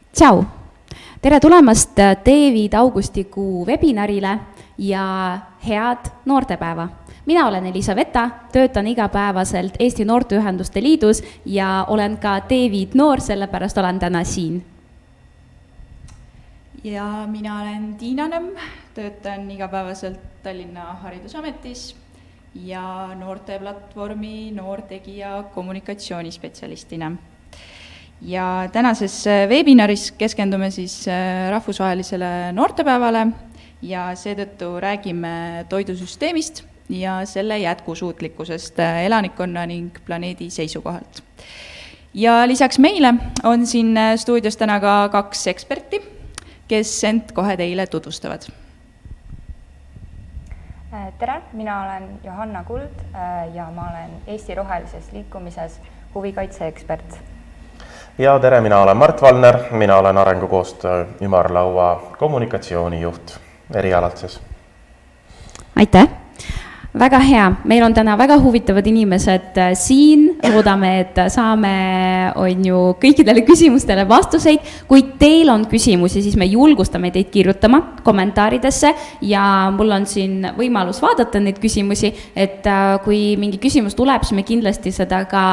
Tšau! Tere tulemast David Augustikuu webinarile ja head noortepäeva! Mina olen Elisaveta, töötan igapäevaselt Eesti Noorteühenduste Liidus ja olen ka David Noor, sellepärast olen täna siin. Ja mina olen Tiina Nõmm, töötan igapäevaselt Tallinna Haridusametis ja noorteplatvormi noortegija kommunikatsioonispetsialistina. Ja tänases webinaris keskendume siis rahvusvahelisele noortepäevale ja seetõttu räägime toidusüsteemist ja selle jätkusuutlikkusest elanikkonna ning planeedi seisukohalt. Ja lisaks meile on siin stuudios täna ka 2 eksperti, kes end kohe teile tutvustavad. Tere, mina olen Johanna Kuld ja ma olen Eesti Rohelises liikumises huvikaitseekspert. Ja tere, mina olen Mart Valner, mina olen arengukoostöö ümarlaua kommunikatsioonijuht erialalt siis. Aitäh! Väga hea, meil on täna väga huvitavad inimesed siin, loodame, et saame kõikidele küsimustele vastuseid. Kui teil on küsimusi, siis me julgustame teid kirjutama kommentaaridesse ja mul on siin võimalus vaadata neid küsimusi, et kui mingi küsimus tuleb, siis me kindlasti seda ka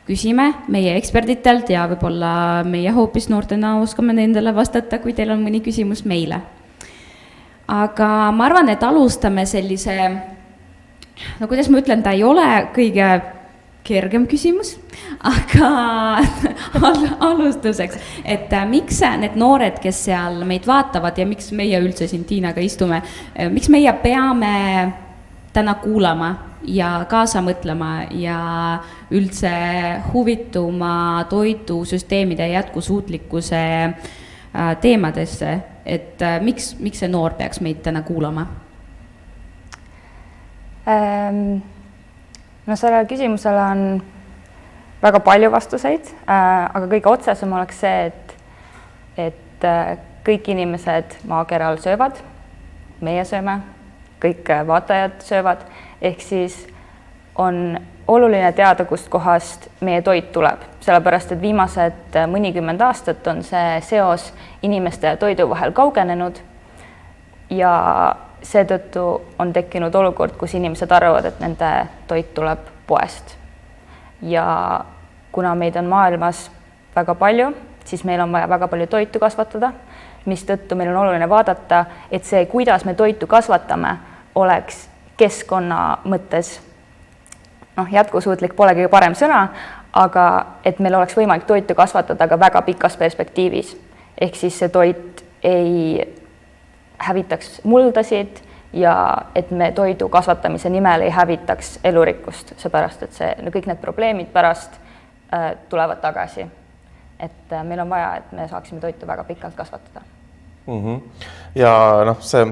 küsime meie eksperditelt ja võib-olla meie hoopis noortena oskame nendele vastata, kui teil on mõni küsimus meile. Aga ma arvan, et alustame sellise, kuidas ma ütlen, ta ei ole kõige kergem küsimus, aga alustuseks, et miks need noored, kes seal meid vaatavad ja miks meie üldse siin Tiinaga istume, miks meie peame täna kuulama ja kaasa mõtlema ja üldse huvituma toidusüsteemide jätkusuutlikkuse teemadesse, et miks see noor peaks meid täna kuulama? No sellele küsimusele on väga palju vastuseid, aga kõige otsesem oleks see, et kõik inimesed maakeral söövad, meie sööme, kõik vaatajad söövad, ehk siis on oluline teada, kust kohast meie toit tuleb, sellepärast et viimased mõnikümmend aastat on see seos inimeste ja toidu vahel kaugenenud ja seetõttu on tekkinud olukord, kus inimesed arvavad, et nende toit tuleb poest. Ja kuna meid on maailmas väga palju, siis meil on vaja väga palju toitu kasvatada, mistõttu meil on oluline vaadata, et see, kuidas me toitu kasvatame, oleks keskkonna mõttes, jätkusuutlik pole kõige parem sõna, aga et meil oleks võimalik toitu kasvatada ka väga pikas perspektiivis. Ehk siis see toit ei hävitaks muldasid ja et me toidu kasvatamise nimel ei hävitaks elurikkust, seepärast, et kõik need probleemid pärast tulevad tagasi. Et meil on vaja, et me saaksime toitu väga pikalt kasvatada. Ja see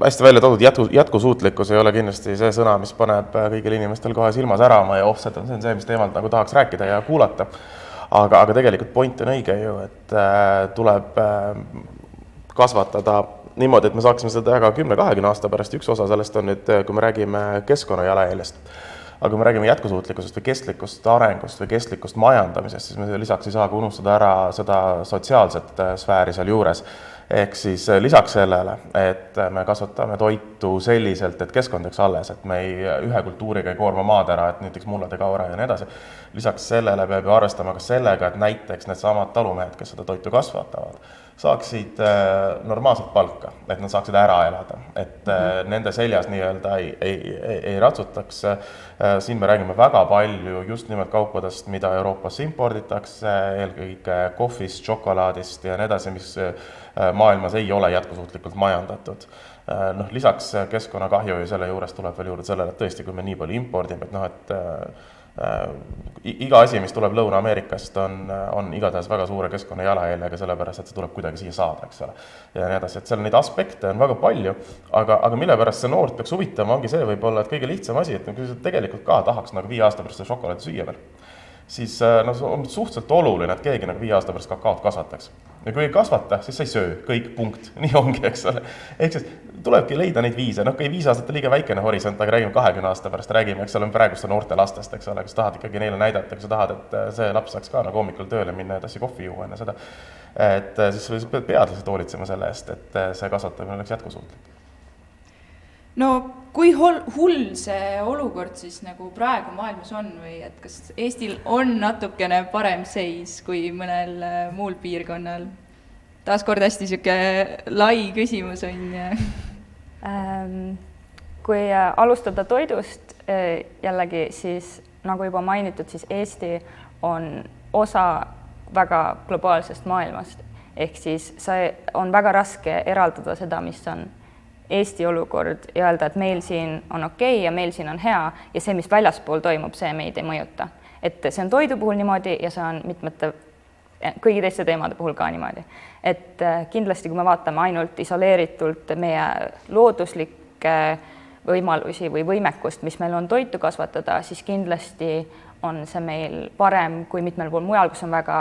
hästi välja toodud jätkusuutlikkus ei ole kindlasti see sõna, mis paneb kõigil inimestel kohe silma särama ja see on see, mis teemalt nagu tahaks rääkida ja kuulata. Aga tegelikult point on õige ju, et tuleb kasvatada niimoodi, et me saaksime seda teha ka 10-20 aasta pärast. Üks osa sellest on nüüd, kui me räägime keskkonna jalajäljest. Aga kui me räägime jätkusuutlikkusest või kestlikust arengust või kestlikust majandamisest, siis me lisaks ei saa ka unustada ära seda sotsiaalset sfääri seal juures. Ehk siis lisaks sellele, et me kasvatame toitu selliselt, et keskkond jääks alles, et me ühe kultuuriga ei koorma maad ära, et näiteks mullade kaura ja nii edasi. Lisaks sellele peab ju arvestama ka sellega, et näiteks need samad talumehed, kes seda toitu kasvatavad, saaksid normaalselt palka, et nad saaksid ära elada, et nende seljas nii-öelda ei ratsutaks. Siin me räägime väga palju just nimelt kaupadest, mida Euroopasse imporditakse, eelkõige kohvist, šokolaadist ja nii edasi, mis maailmas ei ole jätkusuutlikult majandatud. Lisaks keskkonnakahju ja selle juures tuleb veel juurde sellele, et tõesti, kui me nii palju impordime, et iga asi, mis tuleb Lõuna-Ameerikast, on igatahes väga suure keskkonna jalajäljega, sellepärast, et see tuleb kuidagi siia saada, eks ole. Ja nii edasi, et seal neid aspekte on väga palju, aga mille pärast see noort peaks huvitama, ongi see võib-olla, et kõige lihtsam asi, et kui sa tegelikult ka tahaks 5 aasta pärast seda šokolaadi süüa veel, siis no, on suhteliselt oluline, et keegi nagu 5 aasta pärast kakaot kasvataks. Ja kui ei kasvata, siis sa ei söö, kõik punkt, nii ongi, eks ole. Ehk siis tulebki leida neid viise, noh, kui 5 aastat on liiga väikene horisont, aga räägime 20 aasta pärast, räägime, eks ole, praeguste noorte lastest, eks ole, kui sa tahad ikkagi neile näidata, kui sa tahad, et see laps saaks ka nagu hommikul tööle minna ja tassi kohvi juua enne seda, et siis pead lihtsalt hoolitsema selle eest, et see kasvatamine oleks jätkusuutlik. No kui hull see olukord siis nagu praegu maailmas on või et kas Eestil on natukene parem seis kui mõnel muul piirkonnal? Taaskord hästi siuke lai küsimus on. Kui alustada toidust jällegi, siis nagu juba mainitud, siis Eesti on osa väga globaalsest maailmast. Ehk siis on väga raske eraldada seda, mis on Eesti olukord ja öelda, et meil siin on okei ja meil siin on hea ja see, mis väljaspool toimub, see meid ei mõjuta. Et see on toidu puhul niimoodi ja see on mitmete kõigi teiste teemade puhul ka niimoodi. Et kindlasti, kui me vaatame ainult isoleeritult meie looduslikke võimalusi või võimekust, mis meil on toitu kasvatada, siis kindlasti on see meil parem kui mitmel pool mujal, kus on väga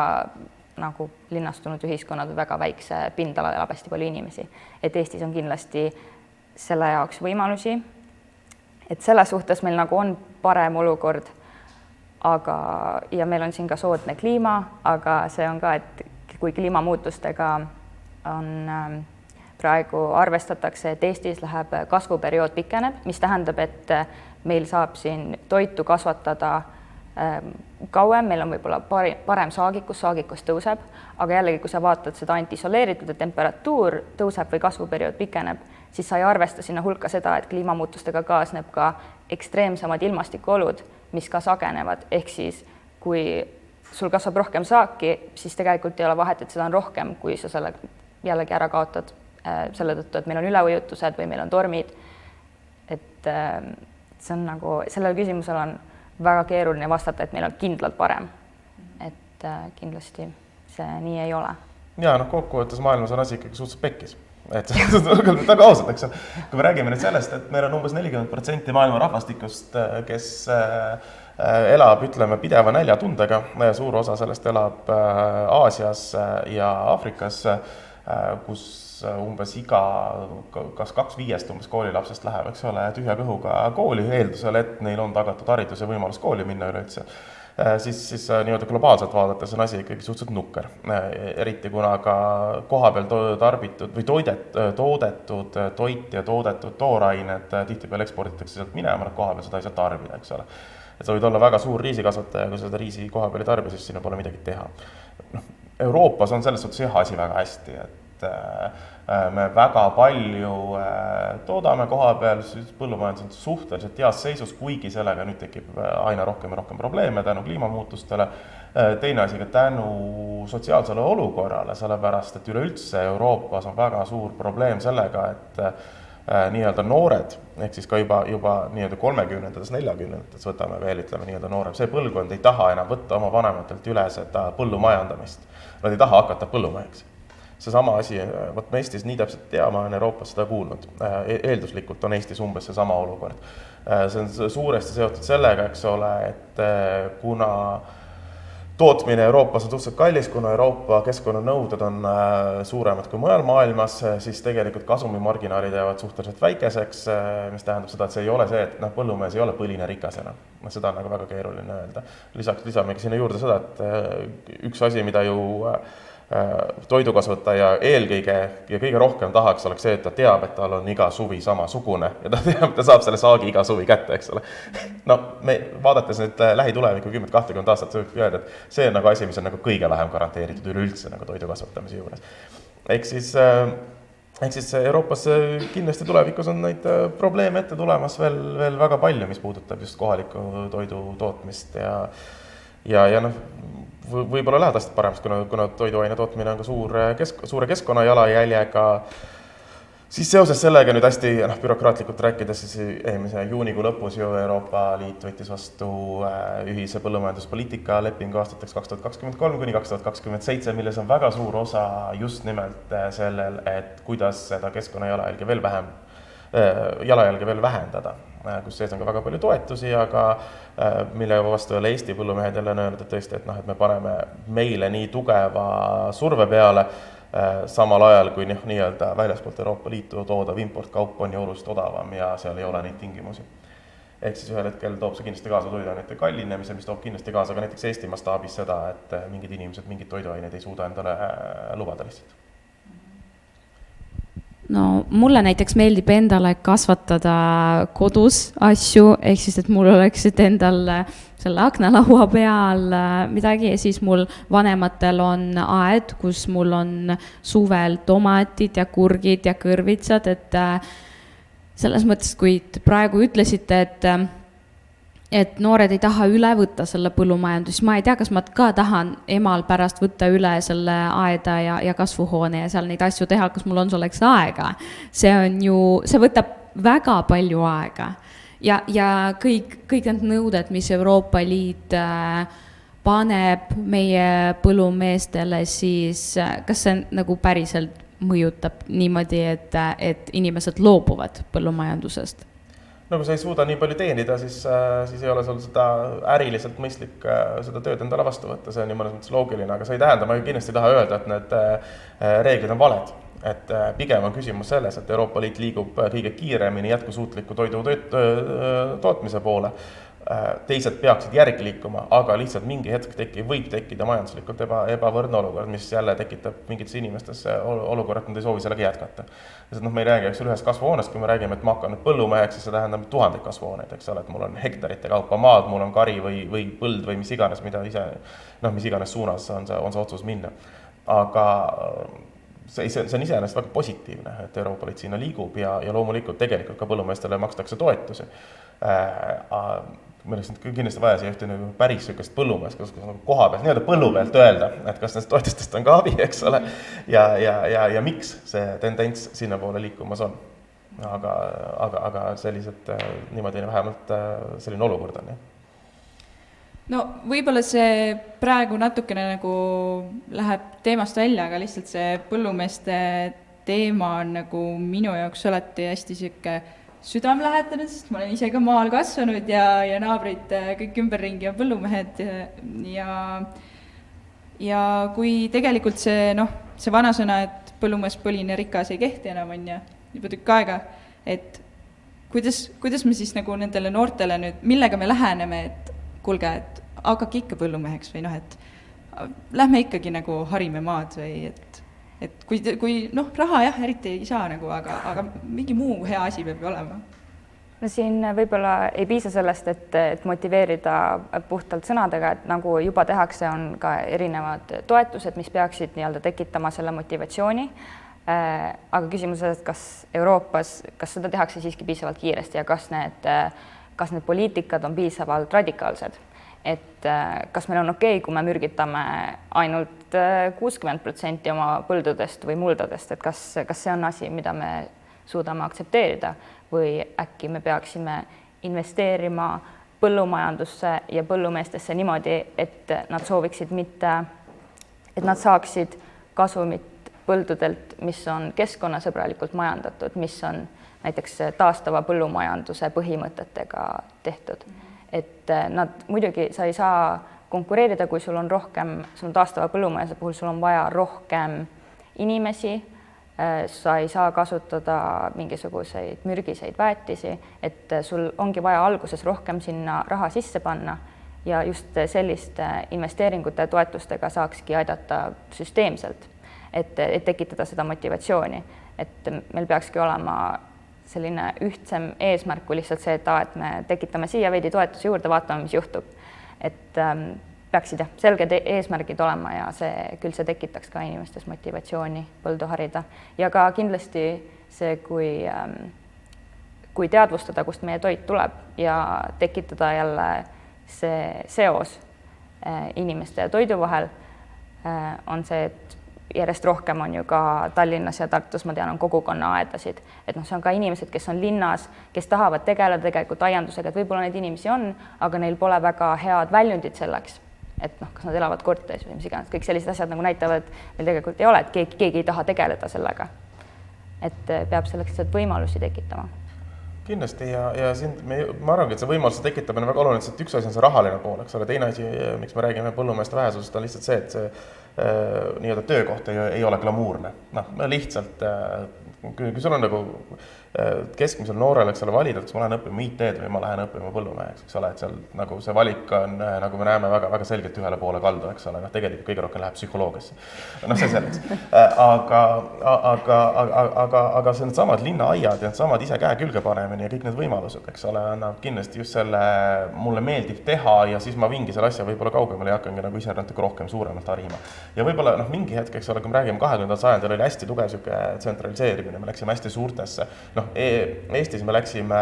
nagu linnastunud ühiskonnad või väga väikse pindala elab hästi palju inimesi. Et Eestis on kindlasti selle jaoks võimalusi, et selle suhtes meil nagu on parem olukord, ja meil on siin ka soodne kliima, aga see on ka, et kui kliimamuutustega on praegu arvestatakse, et Eestis läheb kasvuperiood pikeneb, mis tähendab, et meil saab siin toitu kasvatada kauem, meil on võib-olla parem saagikus tõuseb, aga jällegi, kui sa vaatad seda ainult isoleeritud, et temperatuur tõuseb või kasvuperiood pikeneb, siis sa ei arvesta sinna hulka seda, et kliimamuutustega kaasneb ka ekstreemsemad ilmastikuolud, mis ka sagenevad, ehk siis kui sul kasvab rohkem saaki, siis tegelikult ei ole vahet, et seda on rohkem, kui sa selle jällegi ära kaotad selle tõttu, et meil on üleujutused või meil on tormid. Et see on nagu, sellele küsimusele on väga keeruline vastata, et meil on kindlalt parem. Et kindlasti see nii ei ole. Ja kokkuvõttes maailmas on asi ikkagi suhteliselt pekkis. Et väga ausalt, eks. Kui me räägime nüüd sellest, et meil on umbes 40% maailma rahvastikust, kes elab, ütleme, pideva näljatundega, suur osa sellest elab Aasias ja Aafrikas, kus umbes kas 2/5 umbes koolilapsest läheb, eks ole, tühja kõhuga kooli eeldusel, et neil on tagatud haridus ja võimalus kooli minna üleüldse. Siis nii-öelda globaalselt vaadates on asi ikkagi suhteliselt nukker. Eriti kuna ka kohapeal tarbitud või toodetud toit ja toodetud toorained tihtipeale eksporditakse sealt minema, nad kohapeal seda ei saa tarbida, eks ole. Et sa võid olla väga suur riisikasvataja, kui seda riisi kohapeal ei tarbi, siis sinna pole midagi teha. Euroopas on selles suhtes asi väga hästi, et me väga palju toodame koha peal, põllumajandus on suhteliselt heas seisus, kuigi sellega nüüd tekib aina rohkem ja rohkem probleeme tänu kliimamuutustele. Teine asi ka tänu sotsiaalsele olukorrale, sellepärast, et üleüldse Euroopas on väga suur probleem sellega, et nii-öelda noored, ehk siis ka juba nii-öelda 30-ndates, 40-ndates võtame veel, ütleme nii-öelda noorem. See põlvkond ei taha enam võtta oma vanematelt üle seda põllumajandamist. Nad ei taha hakata põllumeheks. Seesama asi, võt me Eestis nii täpselt tea, ma olen Euroopas seda kuulnud. Eelduslikult on Eestis umbes see sama olukord. See on suuresti seotud sellega, eks ole, et kuna tootmine Euroopas on suhteliselt kallis, kuna Euroopa keskkonnanõuded on suuremad kui mujal maailmas, siis tegelikult kasumimarginaalid jäävad suhteliselt väikeseks, mis tähendab seda, et see ei ole see, et põllumees ei ole põline rikas enam. Seda on nagu väga keeruline öelda. Lisamegi sinna juurde seda, et üks asi, mida ju toidukasvataja eelkõige ja kõige rohkem tahaks, oleks see, et ta teab, et tal on iga suvi samasugune ja ta teab, ta saab selle saagi iga suvi kätte, eks ole. Me vaadates nüüd lähitulevikku 10-20 aastat, see võib öelda, et see on nagu asi, mis on nagu kõige vähem garanteeritud üleüldse nagu toidu kasvatamise juures. Ehk siis Euroopas kindlasti tulevikus on neid probleeme ette tulemas veel väga palju, mis puudutab just kohaliku toidu tootmist ja võib-olla läheb hästi paremaks, kuna toiduaine tootmine on ka suure keskkonna jalajäljega. Siis seoses sellega nüüd hästi bürokraatlikult rääkides, siis eelmise juunikuu lõpus ju Euroopa Liit võttis vastu ühise põllumajanduspoliitika lepingu aastateks 2023 kuni 2027, milles on väga suur osa just nimelt sellel, et kuidas seda keskkonna jalajälge veel vähendada, kus sees on ka väga palju toetusi, aga mille vastu jälle Eesti põllumehed jälle on öelnud, et tõesti, et me paneme meile nii tugeva surve peale, samal ajal kui nii-öelda väljaspoolt Euroopa Liitu toodav importkaup on ju oluliselt odavam ja seal ei ole neid tingimusi. Ehk siis ühel hetkel toob see kindlasti kaasa toiduainete kallinemise, mis toob kindlasti kaasa ka näiteks Eesti mastaabis seda, et mingid inimesed mingid toiduaineid ei suuda endale lubada lihtsalt. No mulle näiteks meeldib endale kasvatada kodus asju, ehk siis, et mul oleksid endal selle aknalaua peal midagi ja siis mul vanematel on aed, kus mul on suvel tomatid ja kurgid ja kõrvitsad, et selles mõttes, kui praegu ütlesite, et noored ei taha üle võtta selle põllumajandus, siis ma ei tea, kas ma ka tahan emal pärast võtta üle selle aeda ja kasvuhoone ja seal neid asju teha, kas mul on selleks aega. See võtab väga palju aega ja kõik need nõuded, mis Euroopa Liit paneb meie põllumeestele, siis kas see nagu päriselt mõjutab niimoodi, et inimesed loobuvad põllumajandusest? No kui sa ei suuda nii palju teenida, siis ei ole sul seda äriliselt mõistlik seda tööd endale vastu võtta, see on ju mõnes mõttes loogiline, aga see ei tähenda, ma kindlasti ei taha öelda, et need reeglid on valed. Et pigem on küsimus selles, et Euroopa Liit liigub kõige kiiremini jätkusuutliku toidu tootmise poole. Teised peaksid järgi liikuma, aga lihtsalt mingi hetk võib tekkida majanduslikult ebavõrdne olukord, mis jälle tekitab mingites inimestes olukorra, et nad ei soovi sellega jätkata. Me ei räägi ühest kasvuhoonest, kui me räägime, et ma hakkan nüüd põllumeheks, siis see tähendab 1000 kasvuhooneid, eks ole, et mul on hektarite kaupa maad, mul on kari või põld või mis iganes, mis iganes suunas on see otsus minna. Aga see on iseenesest väga positiivne, et Euroopa Liit sinna liigub ja loomulikult tegelikult ka põllumeestele makstakse toetusi. Meil oleks kindlasti vaja siia ühte päris sükest põllumeest, kas koha pealt, nii-öelda põllu pealt öelda, et kas nendest toetustest on ka abi, eks ole, ja miks see tendents sinna poole liikumas on. Aga sellised, niimoodi vähemalt selline olukord on, jah. No võib-olla see praegu natukene nagu läheb teemast välja, aga lihtsalt see põllumeeste teema on nagu minu jaoks alati hästi siuke südamelähedane, sest ma olen ise ka maal kasvanud ja naabrid kõik ümberringi on põllumehed ja kui tegelikult see vanasõna, et põllumees põline rikas ei kehti enam on ja juba tükk aega, et kuidas me siis nagu nendele noortele nüüd, millega me läheneme, et kuulge, et hakake ikka põllumeheks või et lähme ikkagi nagu harime maad või et kui raha jah, eriti ei saa nagu, aga mingi muu hea asi peab olema. No siin võib-olla ei piisa sellest, et motiveerida puhtalt sõnadega, et nagu juba tehakse, on ka erinevad toetused, mis peaksid nii-öelda tekitama selle motivatsiooni. Aga küsimus on, et kas Euroopas, kas seda tehakse siiski piisavalt kiiresti ja kas need poliitikad on piisavalt radikaalsed. Et kas meil on okei, kui me mürgitame ainult 60% oma põldudest või muldadest, et kas see on asi, mida me suudame aktsepteerida või äkki me peaksime investeerima põllumajandusse ja põllumeestesse niimoodi, et nad sooviksid mitte, et nad saaksid kasumit põldudelt, mis on keskkonnasõbralikult majandatud, mis on näiteks taastava põllumajanduse põhimõtetega tehtud. Et nad muidugi, sa ei saa konkureerida, kui sul on taastava põllumajanduse puhul, sul on vaja rohkem inimesi, sa ei saa kasutada mingisuguseid mürgiseid väetisi, et sul ongi vaja alguses rohkem sinna raha sisse panna ja just selliste investeeringute toetustega saakski aidata süsteemselt, et tekitada seda motivatsiooni, et meil peakski olema selline ühtsem eesmärk kui lihtsalt see, et me tekitame siia veidi toetusi juurde, vaatame, mis juhtub. Et peaksid selged eesmärgid olema ja küll see tekitaks ka inimestes motivatsiooni põldu harida. Ja ka kindlasti see, kui teadvustada, kust meie toit tuleb ja tekitada jälle see seos inimeste ja toidu vahel, on see, et järjest rohkem on ju ka Tallinnas ja Tartus, ma tean, on kogukonnaaedasid. Et see on ka inimesed, kes on linnas, kes tahavad tegeleda tegelikult aiandusega, et võib-olla neid inimesi on, aga neil pole väga head väljundid selleks. Et kas nad elavad korteris või mis iganes, kõik sellised asjad nagu näitavad, et meil tegelikult ei ole, et keegi ei taha tegeleda sellega. Et peab selleks lihtsalt võimalusi tekitama. kindlasti ja siin ma arvangi, et see võimaluse tekitamine on väga oluline, et üks asi on see rahaline pool, eks ole, teine asi, miks me räägime põllumeeste vähesusest, on lihtsalt see, et see nii-öelda töökoht ei ole glamuurne. Lihtsalt, kui sul on nagu keskmisel noorel, eks ole, valida, kas ma lähen õppima IT-d või ma lähen õppima põllumeheks, eks ole, et seal nagu see valik on, nagu me näeme, väga, väga selgelt ühele poole kaldu, eks ole, tegelikult kõige rohkem läheb psühholoogiasse. See selleks. Aga see on samad linnaaiad ja samad ise käe külge panemine ja kõik need võimalused, eks ole, annab kindlasti just selle, mulle meeldib teha ja siis ma vingi selle asja võib-olla kaugemale ja hakkangi nagu ise natuke rohkem suuremalt harima. Ja võib-olla mingi hetk, eks ole, kui me räägime 20. sajandil oli hästi tugev tsentraliseerimine, me läksime hästi suurtesse, Eestis me läksime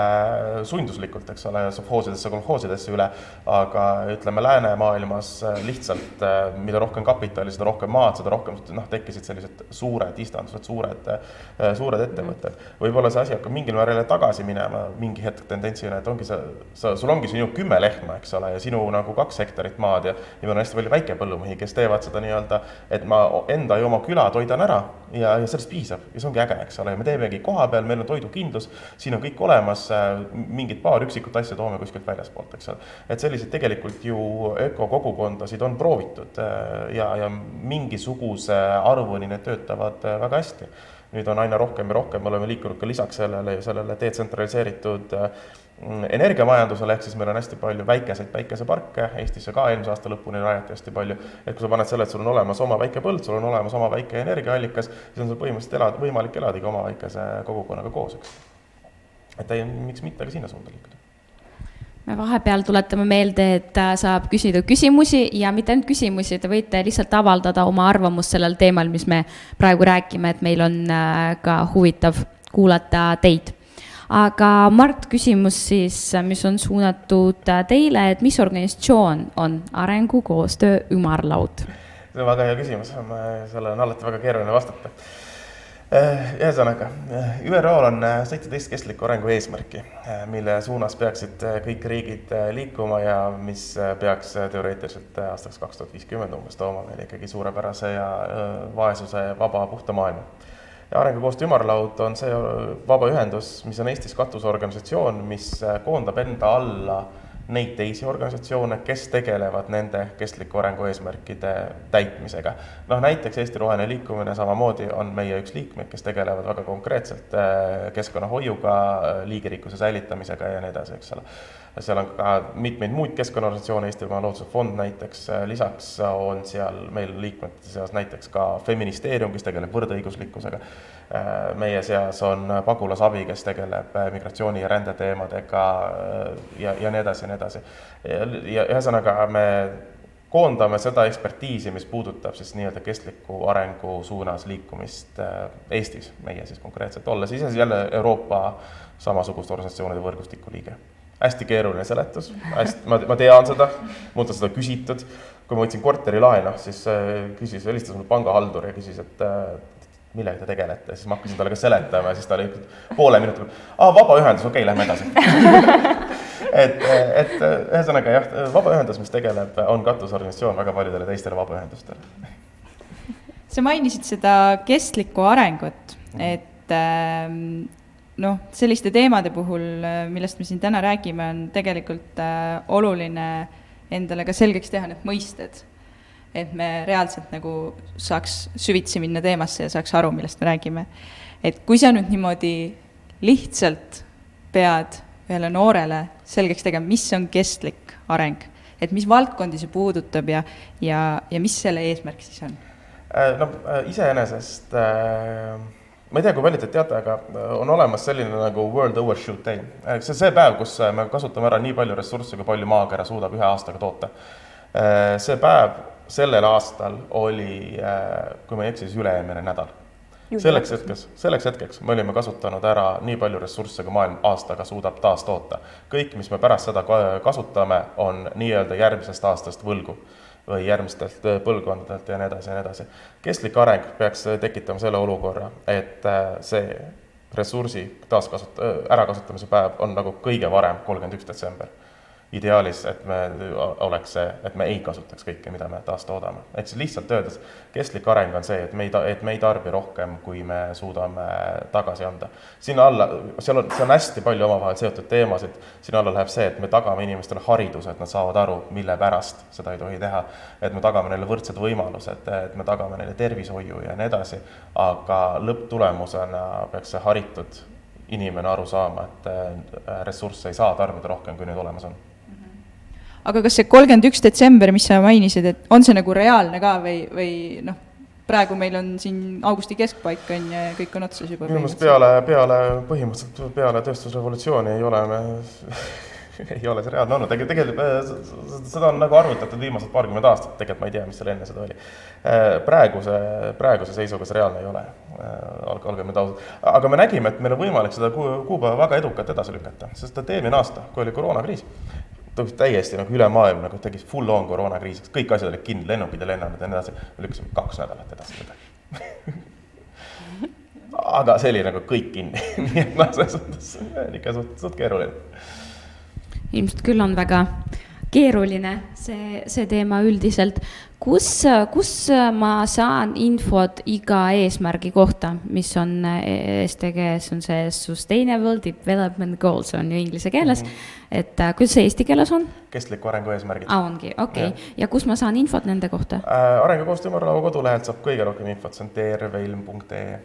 sunduslikult, eks ole, sovhoosidesse, kolhoosidesse üle, aga ütleme läänemaailmas lihtsalt, mida rohkem kapitali, seda rohkem maad, seda rohkem tekkisid sellised suured istandused, suured ettevõtted. Võib-olla see asi hakkab mingil määral tagasi minema mingi hetk tendentsina, et ongi sul ongi sinu 10 lehma, eks ole, ja sinu nagu 2 hektarit maad ja meil on hästi palju väikepõllumehi, kes teevad seda nii-öelda, et ma enda ja oma küla toidan ära ja sellest piisab ja see ongi äge, eks ole, ja me teemegi koha peal, meil on toidukindlus, siin on kõik olemas, mingid paar üksikut asja toome kuskilt väljaspoolt, eks ole. Et selliseid tegelikult ju ökokogukondasid on proovitud ja mingisuguse arvuni need töötavad väga hästi. Nüüd on aina rohkem ja rohkem, me oleme liikunud ka lisaks sellele detsentraliseeritud energiamajandusele, ehk siis meil on hästi palju väikeseid päikeseparke, Eestisse ka eelmise aasta lõpuni rajati hästi palju, et kui sa paned selle, et sul on olemas oma väike põld, sul on olemas oma väike energiaallikas, siis on sul põhimõtteliselt võimalik eladagi oma väikese kogukonnaga koos, eks. Et miks mitte ka sinna suunda liikuda. Me vahepeal tuletame meelde, et saab küsida küsimusi ja mitte ainult küsimusi, te võite lihtsalt avaldada oma arvamust sellel teemal, mis me praegu räägime, et meil on ka huvitav kuulata teid. Aga Mart, küsimus siis, mis on suunatud teile, et mis organisatsioon on Arengukoostöö Ümarlaud? See on väga hea küsimus, selle on alati väga keeruline vastata. Ühesõnaga, ÜRO-l on 17 kestliku arengu eesmärki, mille suunas peaksid kõik riigid liikuma ja mis peaks teoreetiliselt aastaks 2050 umbes tooma meil ikkagi suurepärase ja vaesuse vaba puhta maailma. Ja Arengukoostöö Ümarlaud on see vabaühendus, mis on Eestis katusorganisatsioon, mis koondab enda alla neid teisi organisatsioone, kes tegelevad nende kestliku arengu eesmärkide täitmisega. Näiteks Eesti Roheline Liikumine samamoodi on meie üks liikmeid, kes tegelevad väga konkreetselt keskkonnahoiuga, liigirikkuse säilitamisega ja nii edasi, eks ole. Seal on ka mitmeid muid keskkonnaorganisatsioone, Eesti Looduse Fond näiteks, lisaks on seal meil liikmete seas näiteks ka Feministeerium, kes tegeleb võrdõiguslikkusega. Meie seas on Pagulasabi, kes tegeleb migratsiooni ja rändeteemadega ja nii edasi ja nii edasi. Ja ühesõnaga me koondame seda ekspertiisi, mis puudutab siis nii-öelda kestliku arengu suunas liikumist Eestis, meie siis konkreetselt olles ise jälle Euroopa samasuguste organisatsioonide võrgustiku liige. Hästi keeruline seletus, ma tean seda, mult on seda küsitud. Kui ma võtsin korteri laenu, siis helistas mulle pangahaldur ja küsis, et millega te tegelete, siis ma hakkasin talle ka seletama ja siis ta oli poole minutiga, vabaühendus, okei, lähme edasi. et ühesõnaga jah, vabaühendus, mis tegeleb, on katusorganisatsioon väga paljudele teistele vabaühendustele. Sa mainisid seda kestlikku arengut, et selliste teemade puhul, millest me siin täna räägime, on tegelikult oluline endale ka selgeks teha need mõisted, et me reaalselt nagu saaks süvitsi minna teemasse ja saaks aru, millest me räägime. Et kui sa nüüd niimoodi lihtsalt pead ühele noorele selgeks tegema, mis on kestlik areng, et mis valdkondi see puudutab ja mis selle eesmärk siis on? Iseenesest, ma ei tea, kui palju te teate, aga on olemas selline nagu World Overshoot Day. See päev, kus me kasutame ära nii palju ressursse, kui palju maakera suudab ühe aastaga toota. See päev sellel aastal oli, kui ma ei eksi, siis üle-eelmine nädal. Selleks hetkeks me olime kasutanud ära nii palju ressursse, kui maailm aastaga suudab taas toota. Kõik, mis me pärast seda kasutame, on nii-öelda järgmisest aastast võlgu või järgmistelt põlvkondadelt ja nii edasi ja nii edasi. Kestlik areng peaks tekitama selle olukorra, et see ressursi ärakasutamise päev on nagu kõige varem 31. detsember. ideaalis, et me oleks see, et me ei kasutaks kõike, mida me taastoodame. Ehk siis lihtsalt öeldes, kestlik areng on see, et me ei tarbi rohkem, kui me suudame tagasi anda. Sinna alla, see on hästi palju omavahel seotud teemasid, sinna alla läheb see, et me tagame inimestele hariduse, et nad saavad aru, mille pärast seda ei tohi teha, et me tagame neile võrdsed võimalused, et me tagame neile tervishoiu ja nii edasi, aga lõpptulemusena peaks see haritud inimene aru saama, et ressursse ei saa tarbida rohkem, kui nüüd olemas on. Aga kas see 31. detsember, mis sa mainisid, et on see nagu reaalne ka või noh, praegu meil on siin augusti keskpaik on ja kõik on otsas juba? Minu meelest põhimõtteliselt peale tööstusrevolutsiooni ei ole see reaalne olnud. Tegelikult seda on nagu arvutatud viimased paarkümmend aastat, tegelikult ma ei tea, mis seal enne seda oli. Praeguse seisuga see reaalne ei ole, olgem nüüd ausad. Aga me nägime, et meil on võimalik seda kuupäeva väga edukalt edasi lükata, sest eelmine aasta, kui oli koroonakriis, täiesti nagu üle maailm nagu tegi full on koroonakriisiks, kõik asjad olid kinni, lennukid ja lennanud ja nii edasi, me lükkasime 2 nädalat edasi. Aga see oli nagu kõik kinni, nii et see on ikka suht keeruline. Ilmselt küll on väga keeruline see teema üldiselt. Kus ma saan infot iga eesmärgi kohta, mis on SDG-s, on see Sustainable Development Goals, on ju inglise keeles, et kuidas see eesti keeles on? Kestliku arengu eesmärgid. Ongi, okei. Ja kus ma saan infot nende kohta? Arengukoostöö Ümarlaua kodulehelt saab kõige rohkem infot, see on terveilm.ee.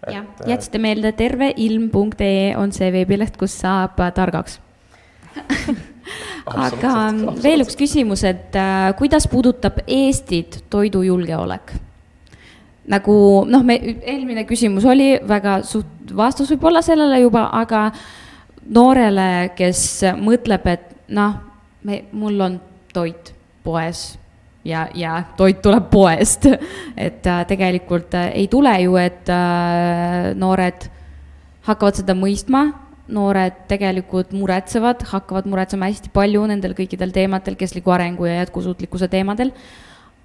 Ja, jätsite meelde, terveilm.ee on see veebileht, kus saab targaks. Aga veel üks küsimus, et kuidas puudutab Eestit toidujulgeolek? Nagu, eelmine küsimus oli väga suht vastus võib olla sellele juba, aga noorele, kes mõtleb, et mul on toit poes ja toit tuleb poest, et tegelikult ei tule ju, et noored hakkavad seda mõistma, noored tegelikult hakkavad muretsema hästi palju nendel kõikidel teemadel, kestliku arengu ja jätkusuutlikkuse teemadel.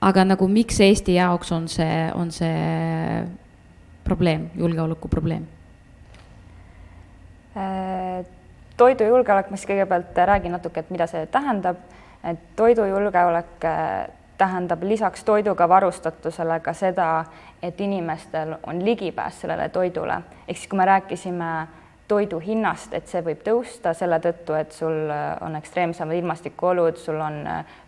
Aga nagu miks Eesti jaoks on see probleem, julgeoleku probleem? Toidujulgeolek, ma siis kõigepealt räägin natuke, et mida see tähendab. Et toidujulgeolek tähendab lisaks toiduga varustatusele ka seda, et inimestel on ligipääs sellele toidule. Ehk siis, kui me rääkisime toidu hinnast, et see võib tõusta selle tõttu, et sul on ekstreemsemad ilmastikuolud, sul on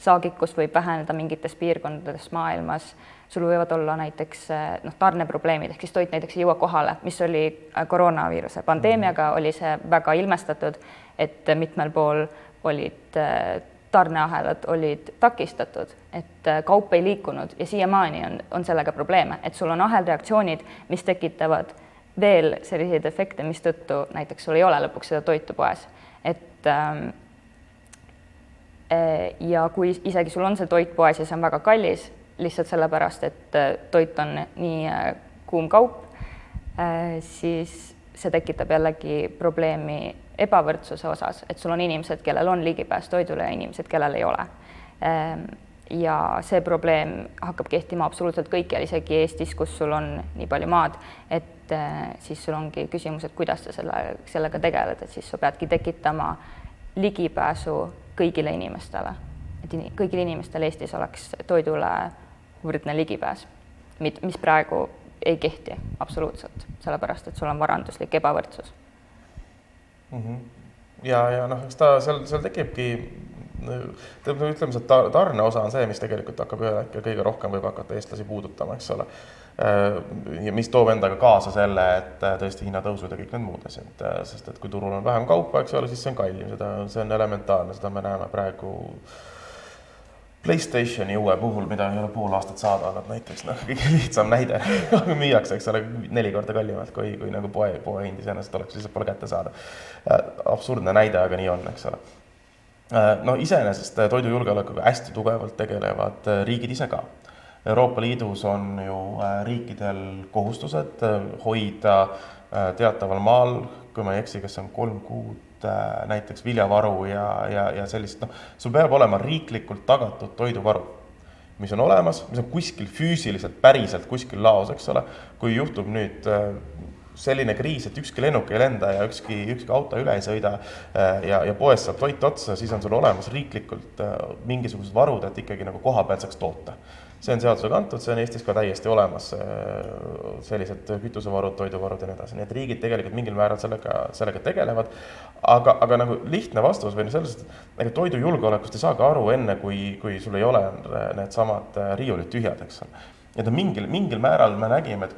saagikus võib väheneda mingites piirkondades maailmas, sul võivad olla näiteks tarneprobleemid, ehk siis toit näiteks ei jõua kohale, mis oli koroonaviiruse pandeemiaga, oli see väga ilmestatud, et mitmel pool olid tarneahelad olid takistatud, et kaup ei liikunud ja siiamaani on sellega probleeme, et sul on ahelreaktsioonid, mis tekitavad veel selliseid efekte, mis tõttu näiteks sul ei ole lõpuks seda toitu poes. Ja kui isegi sul on see toit poes ja see on väga kallis, lihtsalt sellepärast, et toit on nii kuum kaup, siis see tekitab jällegi probleemi ebavõrdsuse osas, et sul on inimesed, kellel on ligipääs toidule ja inimesed, kellel ei ole. Ja see probleem hakkab kehtima absoluutselt kõikjal, isegi Eestis, kus sul on nii palju maad, et siis sul ongi küsimus, et kuidas sa sellega tegeled, et siis sa peadki tekitama ligipääsu kõigile inimestele, et kõigil inimestel Eestis oleks toidule võrdne ligipääs, mis praegu ei kehti absoluutselt, sellepärast, et sul on varanduslik ebavõrdsus. Ja eks seal tekibki, ütleme, see tarne osa on see, mis tegelikult hakkab kõige rohkem võib hakata eestlasi puudutama, eks ole. Ja mis toob endaga kaasa selle, et tõesti hinnatõusud ja kõik need muud asjad, sest et kui turul on vähem kaupa, eks ole, siis see on kallim, see on elementaarne, seda me näeme praegu PlayStationi uue puhul, mida ei ole pool aastat saada olnud näiteks, kõige lihtsam näide, müüakse, eks ole, 4 korda kallimalt, kui nagu poe hind iseenesest oleks, lihtsalt pole kätte saada. Absurdne näide, aga nii on, eks ole. Iseenesest toidujulgeolekuga hästi tugevalt tegelevad riigid ise ka. Euroopa Liidus on ju riikidel kohustused hoida teataval maal, kui ma ei eksi, kas on 3 kuud näiteks viljavaru ja sellist, sul peab olema riiklikult tagatud toiduvaru, mis on olemas, mis on kuskil füüsiliselt, päriselt kuskil laos, eks ole. Kui juhtub nüüd selline kriis, et ükski lennuk ei lenda ja ükski auto üle ei sõida ja poes saab toit otsa, siis on sul olemas riiklikult mingisugused varud, et ikkagi nagu koha peal saaks toota. See on seadusega antud, see on Eestis ka täiesti olemas, sellised kütusevarud, toiduvarud ja nii edasi. Nii et riigid tegelikult mingil määral sellega tegelevad, aga nagu lihtne vastus või selles, et toidujulgeolekust ei saagi aru enne, kui sul ei ole need samad riiulid tühjad, eks ole. Et mingil määral me nägime,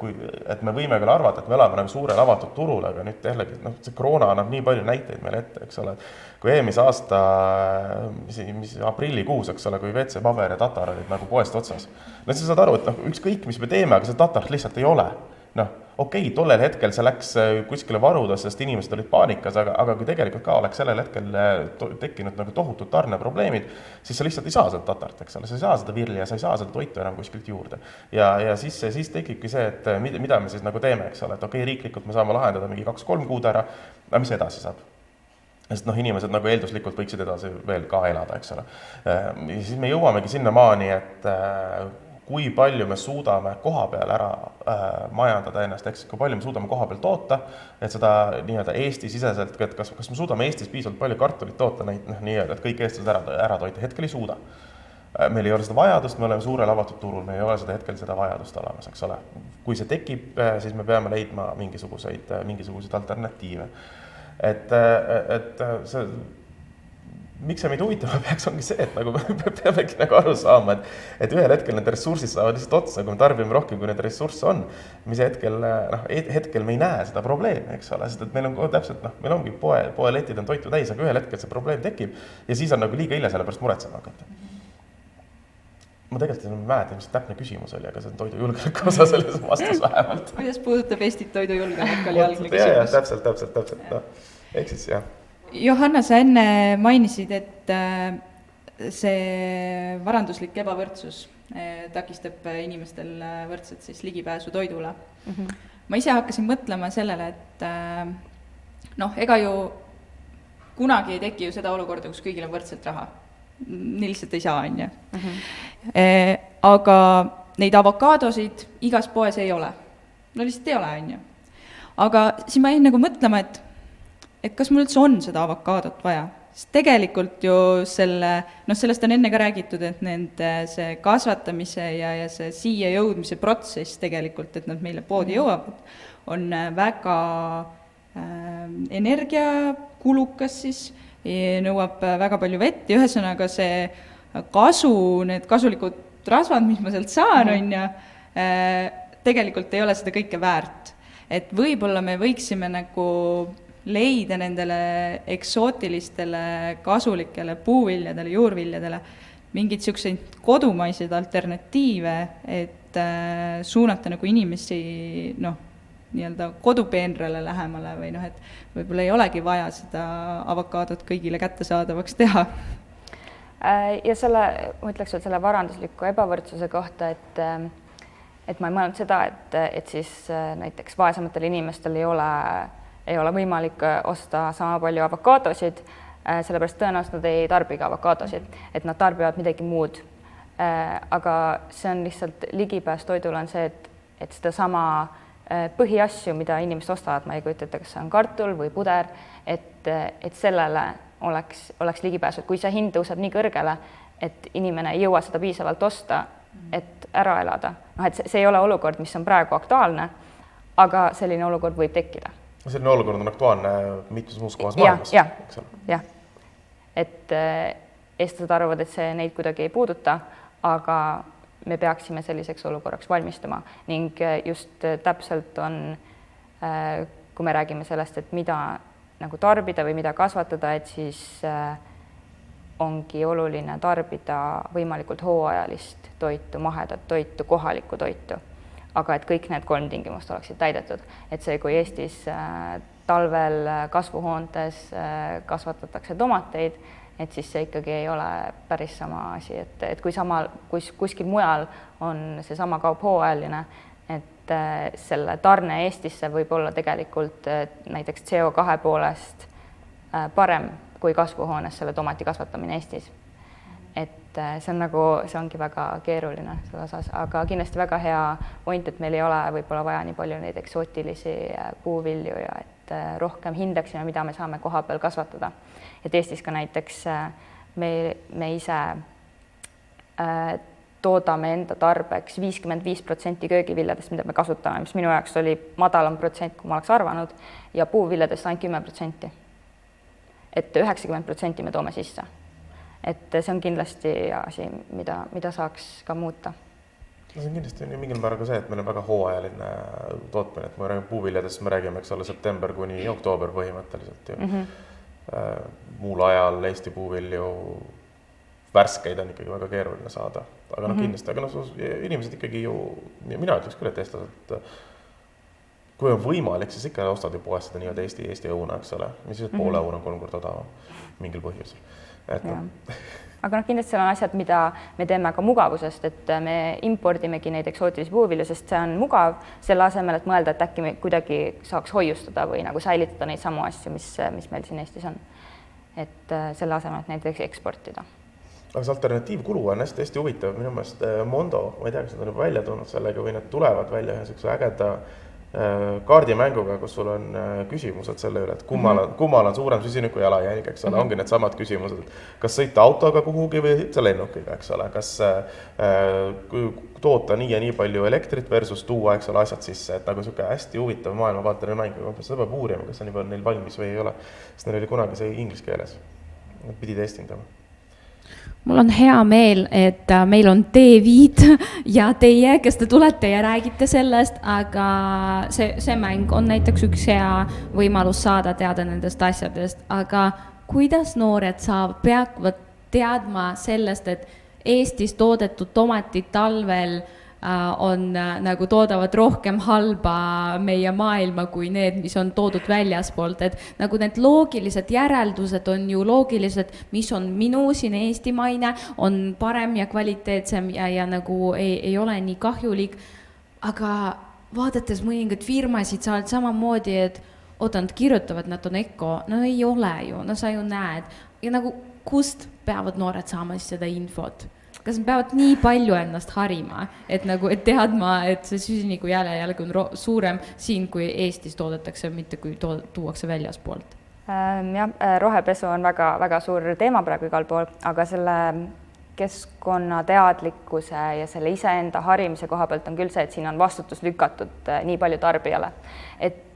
et me võime küll arvata, et me elame nagu suurel avatud turul, aga nüüd jällegi, see koroona annab nii palju näiteid meile ette, eks ole. Kui eelmise aasta, mis aprillikuus, eks ole, kui WC-paber ja tatar olid nagu poest otsas. No siis saad aru, et ükskõik, mis me teeme, aga see tatart lihtsalt ei ole. Okei, tollel hetkel see läks kuskile varudes, sest inimesed olid paanikas, aga kui tegelikult ka oleks sellel hetkel tekkinud nagu tohutud tarneprobleemid, siis sa lihtsalt ei saa seda tatart, eks ole, sa ei saa seda virli ja sa ei saa seda toitu enam kuskilt juurde. Ja siis tekibki see, et mida me siis nagu teeme, eks ole, et okei, riiklikult me saame lahendada mingi 2-3 kuud ära, aga mis edasi saab? Sest inimesed nagu eelduslikult võiksid edasi veel ka elada, eks ole. Ja siis me jõuamegi sinna maani, et kui palju me suudame koha peal ära majandada ennast, eks kui palju me suudame koha peal toota, et seda nii-öelda Eesti-siseselt, et kas me suudame Eestis piisavalt palju kartulit toota, nii-öelda, et kõik eestlased ära toita, hetkel ei suuda. Meil ei ole seda vajadust, me oleme suurel avatud turul, meil ei ole seda hetkel seda vajadust olemas, eks ole. Kui see tekib, siis me peame leidma mingisuguseid alternatiive. Et see miks see meid huvitama peaks, ongi see, et nagu me peamegi nagu aru saama, et ühel hetkel need ressursid saavad lihtsalt otsa, kui me tarbime rohkem, kui need ressursse on, mis hetkel me ei näe seda probleemi, eks ole, sest et meil on täpselt, meil ongi poeletid on toitu täis, aga ühel hetkel see probleem tekib ja siis on nagu liiga hilja selle pärast muretsema hakata. Ma tegelikult ei mäleta, mis täpne küsimus oli, aga see on toidujulgeoleku osa selles vastus vähemalt. Kuidas puudutab Eestit toidujulgeolek oli algne küsimus? Täpselt. Ehk siis jah. Johanna, sa enne mainisid, et see varanduslik ebavõrdsus takistab inimestel võrdselt siis ligipääsu toidule. Ma ise hakkasin mõtlema sellele, et ega ju kunagi ei teki ju seda olukorda, kus kõigil on võrdselt raha. Nii lihtsalt ei saa, on ju. Aga neid avokaadosid igas poes ei ole. No lihtsalt ei ole, on ju. Aga siis ma jäin nagu mõtlema, et kas mul üldse on seda avokaadot vaja? Sest tegelikult ju sellest on enne ka räägitud, et nende see kasvatamise ja see siia jõudmise protsess tegelikult, et nad meile poodi jõuavad, on väga energiakulukas siis, nõuab väga palju vett ja ühesõnaga see need kasulikud rasvad, mis ma sealt saan, on ju, tegelikult ei ole seda kõike väärt. Et võib-olla me võiksime nagu leida nendele eksootilistele kasulikele puuviljadele, juurviljadele mingid selliseid kodumaiseid alternatiive, et suunata nagu inimesi nii-öelda kodupeenrale lähemale või et võib-olla ei olegi vaja seda avokaadot kõigile kättesaadavaks teha. Ja ma ütleks selle varandusliku ebavõrdsuse kohta, et ma ei mõelnud seda, et siis näiteks vaesematel inimestel ei ole võimalik osta sama palju avokaadosid, sellepärast tõenäoliselt nad ei tarbigi avokaadosid, et nad tarbivad midagi muud. Aga see on lihtsalt ligipääs toidule on see, et seda sama põhiasju, mida inimesed ostavad, ma ei kujuta ette, kas see on kartul või puder, et sellele oleks ligipääs, et kui see hind tõuseb nii kõrgele, et inimene ei jõua seda piisavalt osta, et ära elada. Et see ei ole olukord, mis on praegu aktuaalne, aga selline olukord võib tekkida. Selline olukord on aktuaalne mitmes muus kohas maailmas. Jah. Et eestlased arvavad, et see neid kuidagi ei puuduta, aga me peaksime selliseks olukorraks valmistuma ning just täpselt on, kui me räägime sellest, et mida nagu tarbida või mida kasvatada, et siis ongi oluline tarbida võimalikult hooajalist toitu, mahedat toitu, kohalikku toitu. Aga et kõik need 3 tingimust oleksid täidetud. Et see, kui Eestis talvel kasvuhoontes kasvatatakse tomateid, et siis see ikkagi ei ole päris sama asi. Et kui kuskil mujal on see sama kaup hooajaline, et selle tarne Eestisse võib olla tegelikult näiteks CO2 poolest parem kui kasvuhoones selle tomati kasvatamine Eestis. et see on nagu, see ongi väga keeruline selle osas, aga kindlasti väga hea point, et meil ei ole võib-olla vaja nii palju neid eksootilisi puuvilju ja et rohkem hindaksime, mida me saame koha peal kasvatada. Et Eestis ka näiteks me ise toodame enda tarbeks 55% köögiviljadest, mida me kasutame, mis minu jaoks oli madalam protsent, kui ma oleks arvanud, ja puuviljadest ainult 10%. Et 90% me toome sisse. Et see on kindlasti asi, mida saaks ka muuta. See on kindlasti mingil määral ka see, et meil on väga hooajaline tootmine, et me räägime puuviljadest, me räägime, eks ole, september kuni oktoober põhimõtteliselt ju. Muul ajal Eesti puuvilju värskeid on ikkagi väga keeruline saada, aga kindlasti, aga inimesed ikkagi ju, mina ütleks küll, et eestlased, kui on võimalik, siis ikka ostad ju poest seda nii-öelda Eesti õuna, eks ole, mis siis poole õuna on 3 korda odavam mingil põhjusel. Aga kindlasti seal on asjad, mida me teeme ka mugavusest, et me impordimegi neid eksootilisi puuvilju, sest see on mugav selle asemel, et mõelda, et äkki me kuidagi saaks hoiustada või nagu säilitada neid samu asju, mis meil siin Eestis on. Et selle asemel, et näiteks eksportida. Aga see alternatiivkulu on hästi huvitav, minu meelest Mondo, ma ei tea, kas nad on juba välja tulnud sellega või need tulevad välja ühe ägeda kaardimänguga, kus sul on küsimused selle üle, et kummal on suurem süsiniku jalajälg, eks ole, ongi need samad küsimused, et kas sõita autoga kuhugi või sõita lennukiga, eks ole, kas toota nii ja nii palju elektrit versus tuua, eks ole, asjad sisse, et nagu niisugune hästi huvitav maailmavaateline mäng, seda peab uurima, kas see on juba neil valmis või ei ole, sest neil oli kunagi see inglise keeles, nad pidid testindama. Mul on hea meel, et meil on David ja teie, kes te tulete ja räägite sellest, aga see mäng on näiteks üks hea võimalus saada teada nendest asjadest, aga kuidas noored peavad teadma sellest, et Eestis toodetud tomatid talvel on nagu toodavad rohkem halba meie maailma kui need, mis on toodud väljaspoolt, et nagu need loogilised järeldused on ju loogilised, mis on minu siin eestimaine, on parem ja kvaliteetsem ja nagu ei ole nii kahjulik, aga vaadates mõningad firmasid sa oled samamoodi, et nad kirjutavad, nad on öko, no ei ole ju, no sa ju näed ja nagu kust peavad noored saama siis seda infot? Kas nad peavad nii palju ennast harima, et teadma, et see süsiniku jäljälg on suurem siin, kui Eestis toodetakse, mitte kui tuuakse väljaspoolt? Jah, rohepesu on väga suur teema praegu igal pool, aga selle keskkonnateadlikkuse ja selle iseenda harimise koha pealt on küll see, et siin on vastutus lükatud nii palju tarbijale. Et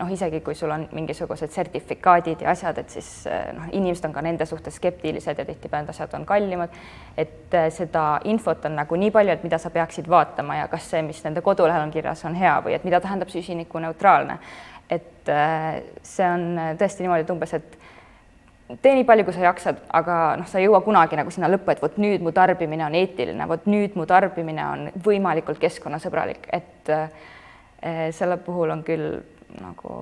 isegi kui sul on mingisugused sertifikaadid ja asjad, et siis inimesed on ka nende suhtes skeptilised ja tihtipeale asjad on kallimad. Et seda infot on nagu nii palju, et mida sa peaksid vaatama ja kas see, mis nende kodulehel on kirjas, on hea või et mida tähendab süsiniku neutraalne. Et see on tõesti niimoodi, et umbes, et tee nii palju, kui sa jaksad, aga sa ei jõua kunagi nagu sinna lõppu, et võt nüüd mu tarbimine on eetiline, võt nüüd mu tarbimine on võimalikult keskkonnasõbralik, et selle puhul on küll nagu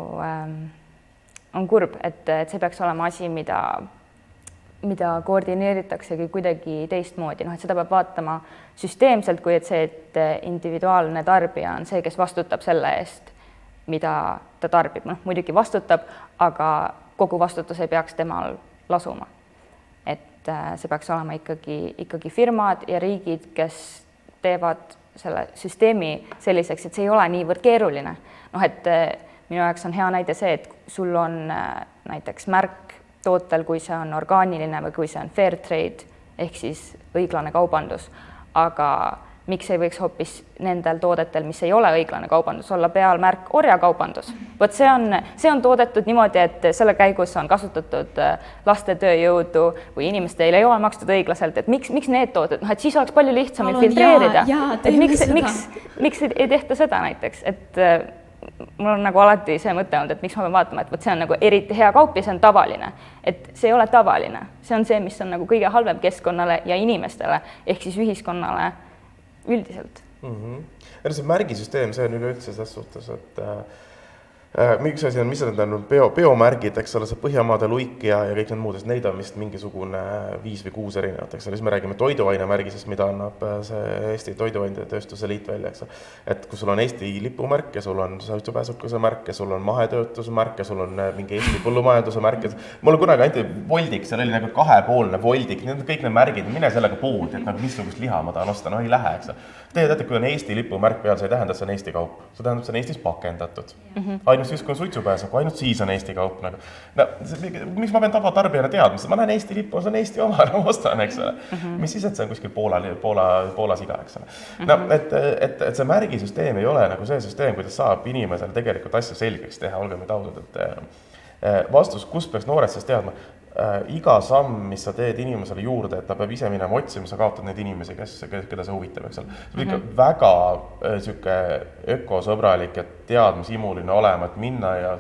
on kurb, et see peaks olema asi, mida koordineeritaksegi kuidagi teistmoodi, et seda peab vaatama süsteemselt, kui et see, et individuaalne tarbija on see, kes vastutab selle eest, mida ta tarbib, muidugi vastutab, aga kogu vastutus ei peaks temal lasuma. Et see peaks olema ikkagi firmad ja riigid, kes teevad selle süsteemi selliseks, et see ei ole niivõrd keeruline. Et minu jaoks on hea näide see, et sul on näiteks märk tootel, kui see on orgaaniline või kui see on fair trade, ehk siis õiglane kaubandus, aga miks ei võiks hoopis nendel toodetel, mis ei ole õiglane kaubandus, olla peal märk orjakaubandus. Võt see on toodetud niimoodi, et selle käigus on kasutatud laste tööjõudu või inimestele ei ole makstud õiglaselt, et miks need tooted, et siis oleks palju lihtsam filtreerida. Et miks ei tehta seda näiteks, et mul on nagu alati see mõte olnud, et miks ma pean vaatama, et see on nagu eriti hea kaup ja see on tavaline. Et see ei ole tavaline, see on see, mis on nagu kõige halvem keskkonnale ja inimestele, ehk siis ühiskonnale üldiselt. See märgisüsteem, see on üleüldse selles suhtes, et Miks asi on, mis on biomärgid, eks ole, see Põhjamaade luik ja kõik need muud, neid on vist mingisugune 5 või 6 erinevat, eks ole, siis me räägime toiduainemärgisest, mida annab see Eesti Toiduainetööstuse Liit välja, eks ole. Et kui sul on Eesti lipumärk ja sul on suitsupääsukese märk ja sul on mahetöötuse märk ja sul on mingi Eesti põllumajanduse märk, mul on kunagi anti voldik, seal oli nagu 2,5 voldik, kõik need märgid, mine sellega poodi, et nagu missugust liha ma tahan osta, no ei lähe, eks ole. Teie teate, kui on Eesti lipumärk peal, see ei tähenda, et see on Eesti kaup, see tähendab, et see on Eestis pakendatud. Ainult siis, kui on suitsupääsuku, ainult siis on Eesti kaup. Nagu. No, miks ma pean tarbijana teadma, ma näen Eesti lipu, see on Eesti oma, no ostan, eks ole. Mis siis, et see on kuskil Poolas iga, eks ole. No, et see märgisüsteem ei ole nagu see süsteem, kuidas saab inimesel tegelikult asju selgeks teha, olge meid ausad, et vastus, kus peaks noored siis teadma, iga samm, mis sa teed inimesele juurde, et ta peab ise minema otsima, sa kaotad neid inimesi, keda see huvitab, eks ole. See on ikka väga süke ökosõbralik ja teadmisimuline olema, et minna ja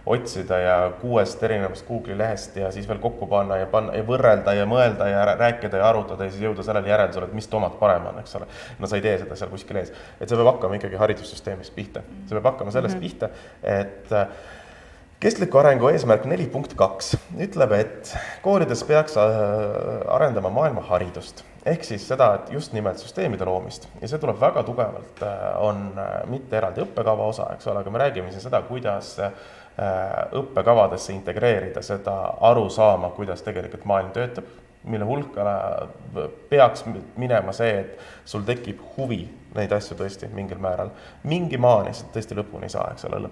otsida ja 6 erinevast Google'i lehest ja siis veel kokku panna ja võrrelda ja mõelda ja rääkida ja arutada ja siis jõuda sellele järeldusele, et mis tomat parem on, eks ole. No sa ei tee seda seal kuskil ees. Et see peab hakkama ikkagi haridussüsteemist pihta. See peab hakkama sellest pihta, et kestliku arengu eesmärk 4.2 ütleb, et koolides peaks arendama maailma haridust. Ehk siis seda, et just nimelt süsteemide loomist. Ja see tuleb väga tugevalt, on mitte eraldi õppekava osa, eks ole, aga me räägime siin seda, kuidas õppekavadesse integreerida seda aru saama, kuidas tegelikult maailm töötab, mille hulka peaks minema see, et sul tekib huvi neid asju tõesti mingil määral. Mingi maani, see tõesti lõpuni ei saa, eks ole,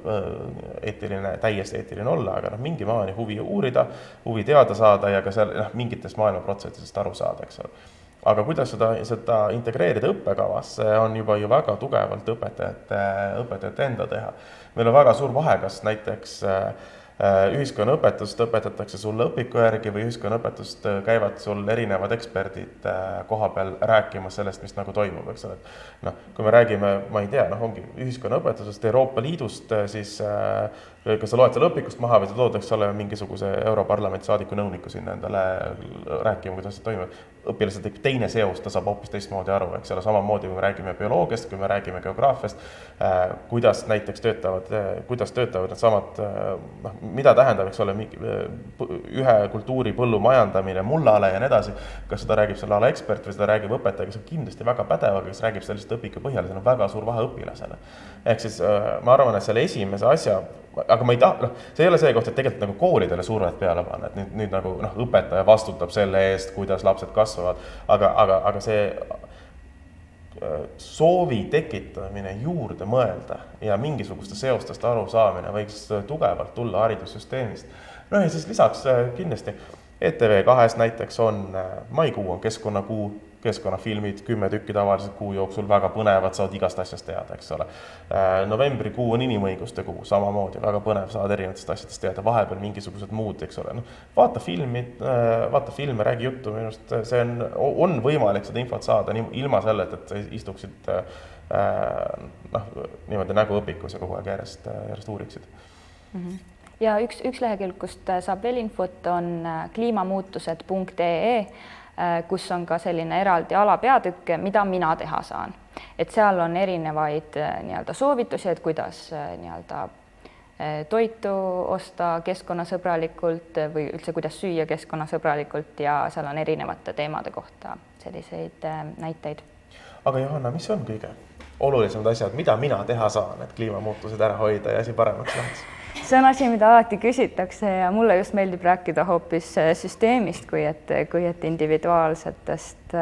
täiesti eetiline olla, aga mingi maani huvi uurida, huvi teada saada ja ka seal mingitest maailmaprotsessist aru saada, eks ole. Aga kuidas seda integreerida õppekavas, see on juba ju väga tugevalt õpetajate enda teha. Meil on väga suur vahe, kas näiteks ühiskonnaõpetust õpetatakse sulle õpiku järgi või ühiskonnaõpetust käivad sul erinevad eksperdid koha peal rääkima sellest, mis nagu toimub, eks ole. No, kui me räägime, ma ei tea, ongi ühiskonnaõpetusest Euroopa Liidust, siis kas sa loed selle õpikust maha või sa tood, eks ole, mingisuguse Europarlamendi saadiku nõuniku sinna endale rääkima, kuidas see toimub. Õpilased tekib teine seos, ta saab hoopis teistmoodi aru, eks ole, samamoodi kui me räägime bioloogiast, kui me räägime geograafiast, kuidas näiteks töötavad need samad, mida tähendab, eks ole, ühe kultuuri põllumajandamine mullale ja nii edasi, kas seda räägib selle ala ekspert või seda räägib õpetaja, kes on kindlasti väga pädev, aga kes räägib sellist õpiku põhjal, see on väga suur vahe õpilasele. Ehk siis ma arvan, et selle esimese asja, aga ma ei taha, see ei ole see koht, et tegelikult nagu koolidele survet peale panna, et nüüd nagu õpetaja vastutab selle eest, kuidas lapsed kasvavad, aga see soovi tekitamine juurde mõelda ja mingisuguste seostest aru saamine võiks tugevalt tulla haridussüsteemist. No ja siis lisaks kindlasti ETV2 näiteks on, maikuu on keskkonnakuu, keskkonnafilmid, 10 tükki tavaliselt kuu jooksul, väga põnevad, saad igast asjast teada, eks ole. Novembrikuu on inimõiguste kuu, samamoodi, väga põnev, saad erinevatest asjadest teada, vahepeal mingisugused muud, eks ole. Vaata filme, räägi juttu, minust see on võimalik seda infot saada ilma sellelt, et sa istuksid niimoodi nägu õpikus ja kogu aeg järjest uuriksid. Ja üks lehekülg, kust saab veel infot, on kliimamuutused.ee, kus on ka selline eraldi alapeatükk, mida mina teha saan. Et seal on erinevaid soovitusi, et kuidas toitu osta keskkonnasõbralikult või üldse kuidas süüa keskkonnasõbralikult ja seal on erinevate teemade kohta selliseid näiteid. Aga Johanna, mis on kõige olulisemad asjad, mida mina teha saan, et kliimamuutused ära hoida ja asi paremaks läheks? See on asi, mida alati küsitakse ja mulle just meeldib rääkida hoopis süsteemist, kui et individuaalsetest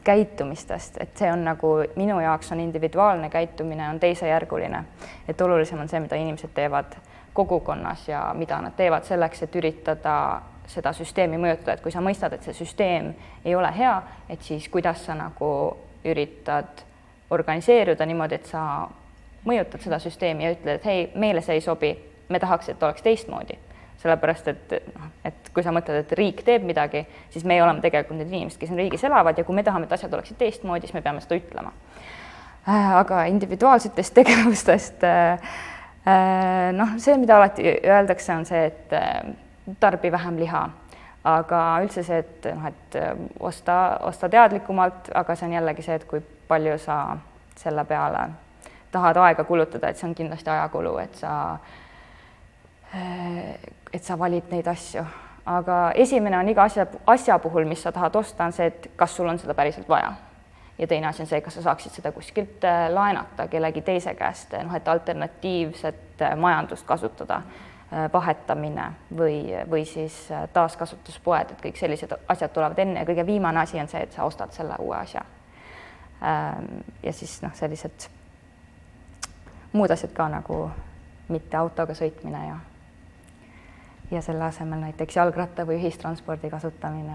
käitumistest, et see on nagu minu jaoks on individuaalne käitumine on teisejärguline, et olulisem on see, mida inimesed teevad kogukonnas ja mida nad teevad selleks, et üritada seda süsteemi mõjutada, et kui sa mõistad, et see süsteem ei ole hea, et siis kuidas sa nagu üritad organiseeruda niimoodi, et sa mõjutad seda süsteemi ja ütled, et hei, meile see ei sobi, me tahaks, et oleks teistmoodi. Sellepärast, et kui sa mõtled, et riik teeb midagi, siis me oleme tegelikult need inimesed, kes on riigis elavad ja kui me tahame, et asjad oleksid teistmoodi, siis me peame seda ütlema. Aga individuaalsetest tegevustest, see, mida alati öeldakse, on see, et tarbi vähem liha. Aga üldse see, et osta teadlikumalt, aga see on jällegi see, et kui palju sa selle peale tahad aega kulutada, et see on kindlasti ajakulu, et sa et sa valid neid asju. Aga esimene on iga asja puhul, mis sa tahad osta, on see, et kas sul on seda päriselt vaja. Ja teine asi on see, kas sa saaksid seda kuskilt laenata kellegi teise käest, et alternatiivset majandust kasutada, vahetamine või siis taaskasutuspoed, et kõik sellised asjad tulevad enne ja kõige viimane asi on see, et sa ostad selle uue asja. Ja siis sellised muud asjad ka nagu mitte autoga sõitmine ja selle asemel näiteks jalgratta või ühistranspordi kasutamine,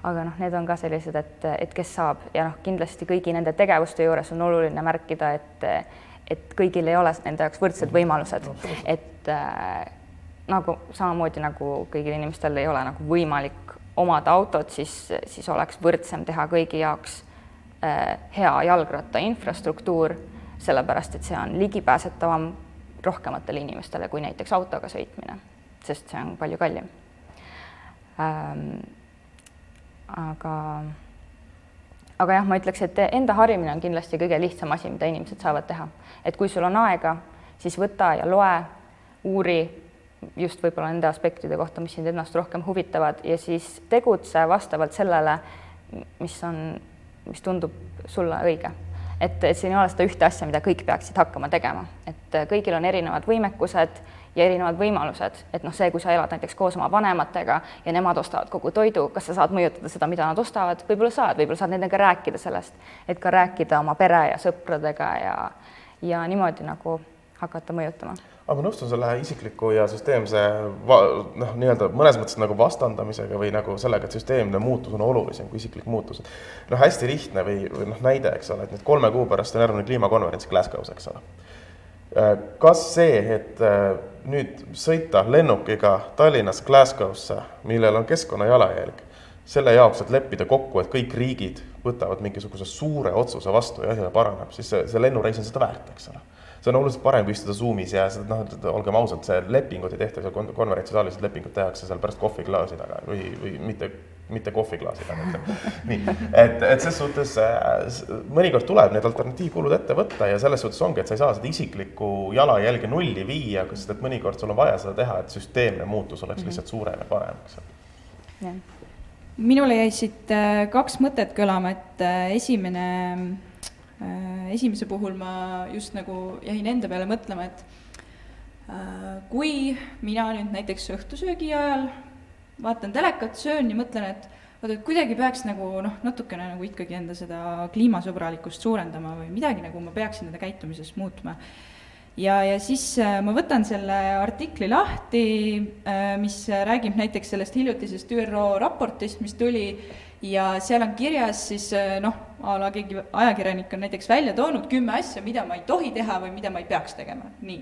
aga need on ka sellised, et kes saab ja kindlasti kõigi nende tegevuste juures on oluline märkida, et kõigil ei ole nende jaoks võrdsed võimalused, et nagu samamoodi nagu kõigil inimestel ei ole nagu võimalik omada autot, siis oleks võrdsem teha kõigi jaoks hea jalgratta infrastruktuur, sellepärast et see on ligipääsetavam rohkematele inimestele kui näiteks autoga sõitmine, sest see on palju kallim. Aga jah, ma ütleks, et enda harimine on kindlasti kõige lihtsam asi, mida inimesed saavad teha. Et kui sul on aega, siis võta ja loe, uuri just võib-olla nende aspektide kohta, mis sind ennast rohkem huvitavad ja siis tegutse vastavalt sellele, mis tundub sulle õige. Et siin ei ole seda ühte asja, mida kõik peaksid hakkama tegema. Et kõigil on erinevad võimekused ja erinevad võimalused, et see, kui sa elad näiteks koos oma vanematega ja nemad ostavad kogu toidu, kas sa saad mõjutada seda, mida nad ostavad, võib-olla saad nendega rääkida sellest, et ka rääkida oma pere ja sõpradega ja niimoodi nagu hakata mõjutama. Aga ma nõustun selle isikliku ja süsteemse nii-öelda mõnes mõttes nagu vastandamisega või nagu sellega, et süsteemne muutus on olulisem kui isiklik muutus. Hästi lihtne või näide, eks ole, et nüüd 3 kuu pärast on järgmine kliimakonverents Glasgow's, eks ole. Kas see, et nüüd sõita lennukiga Tallinnas Glasgow'sse, millel on keskkonna jalajälg, selle jaoks, et leppida kokku, et kõik riigid võtavad mingisuguse suure otsuse vastu ja asja paraneb, siis see lennureis on seda väärt, eks ole. See on oluliselt parem, kui istuda Zoomis ja olgem ausalt, see lepingud ei tehta, konverentsisaalis lepingud tehakse seal pärast kohviklaasi taga või mitte kohviklaasi taga. Nii, et ses suhtes mõnikord tuleb need alternatiivkulud ette võtta ja selles suhtes ongi, et sa ei saa seda isiklikku jalajälge nulli viia, sest et mõnikord sul on vaja seda teha, et süsteemne muutus oleks lihtsalt suurem ja parem. Minule jäi siit 2 mõtet kõlama, et esimese puhul ma just nagu jäin enda peale mõtlema, et kui mina nüüd näiteks õhtusöögi ajal vaatan telekat, söön ja mõtlen, et kuidagi peaks nagu natukene nagu ikkagi enda seda kliimasõbralikkust suurendama või midagi nagu ma peaksin enda käitumises muutma. Ja siis ma võtan selle artikli lahti, mis räägib näiteks sellest hiljutisest ÜRO raportist, mis tuli ja seal on kirjas siis keegi ajakirjanik on näiteks välja toonud 10 asja, mida ma ei tohi teha või mida ma ei peaks tegema. Nii.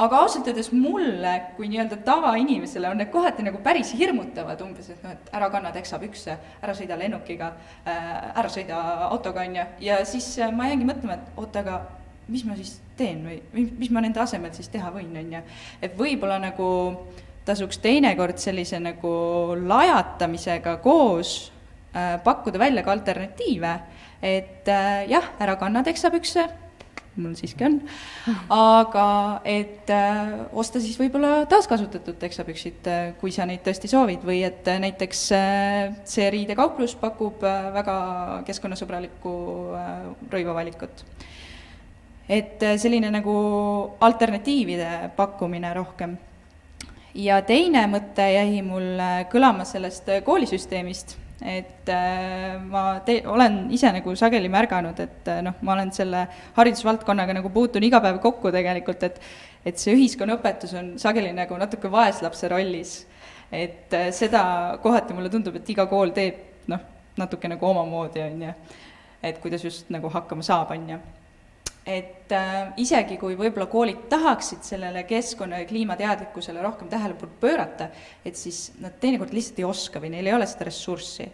Aga ausalt öeldes mulle, kui nii-öelda tavainimesele on need kohati nagu päris hirmutavad umbes, et ära kanna teksapükse, ära sõida lennukiga, ära sõida autoga ja siis ma jäängi mõtlema, et oota, aga mis ma siis teen või mis ma nende asemel siis teha võin, on. Et võib-olla nagu tasuks teinekord sellise nagu lajatamisega koos pakkuda välja ka alternatiive, et jah, ära kanna teksapükse, mul siiski on, aga et osta siis võib-olla taaskasutatud teksapüksid, kui sa neid tõesti soovid või et näiteks see riidekauplus pakub väga keskkonnasõbralikku rõivavalikut. Et selline nagu alternatiivide pakkumine rohkem. Ja teine mõte jäi mul kõlama sellest koolisüsteemist, et ma olen ise nagu sageli märganud, et ma olen selle haridusvaldkonnaga nagu puutun iga päev kokku tegelikult, et see ühiskonnaõpetus on sageli nagu natuke vaeslapse rollis. Et seda kohati mulle tundub, et iga kool teeb natuke nagu omamoodi, on ja, et kuidas just nagu hakkama saab, on ja. Et isegi kui võib-olla koolid tahaksid sellele keskkonna ja kliimateadlikkusele rohkem tähelepanu pöörata, et siis nad teinekord lihtsalt ei oska või neil ei ole seda ressurssi.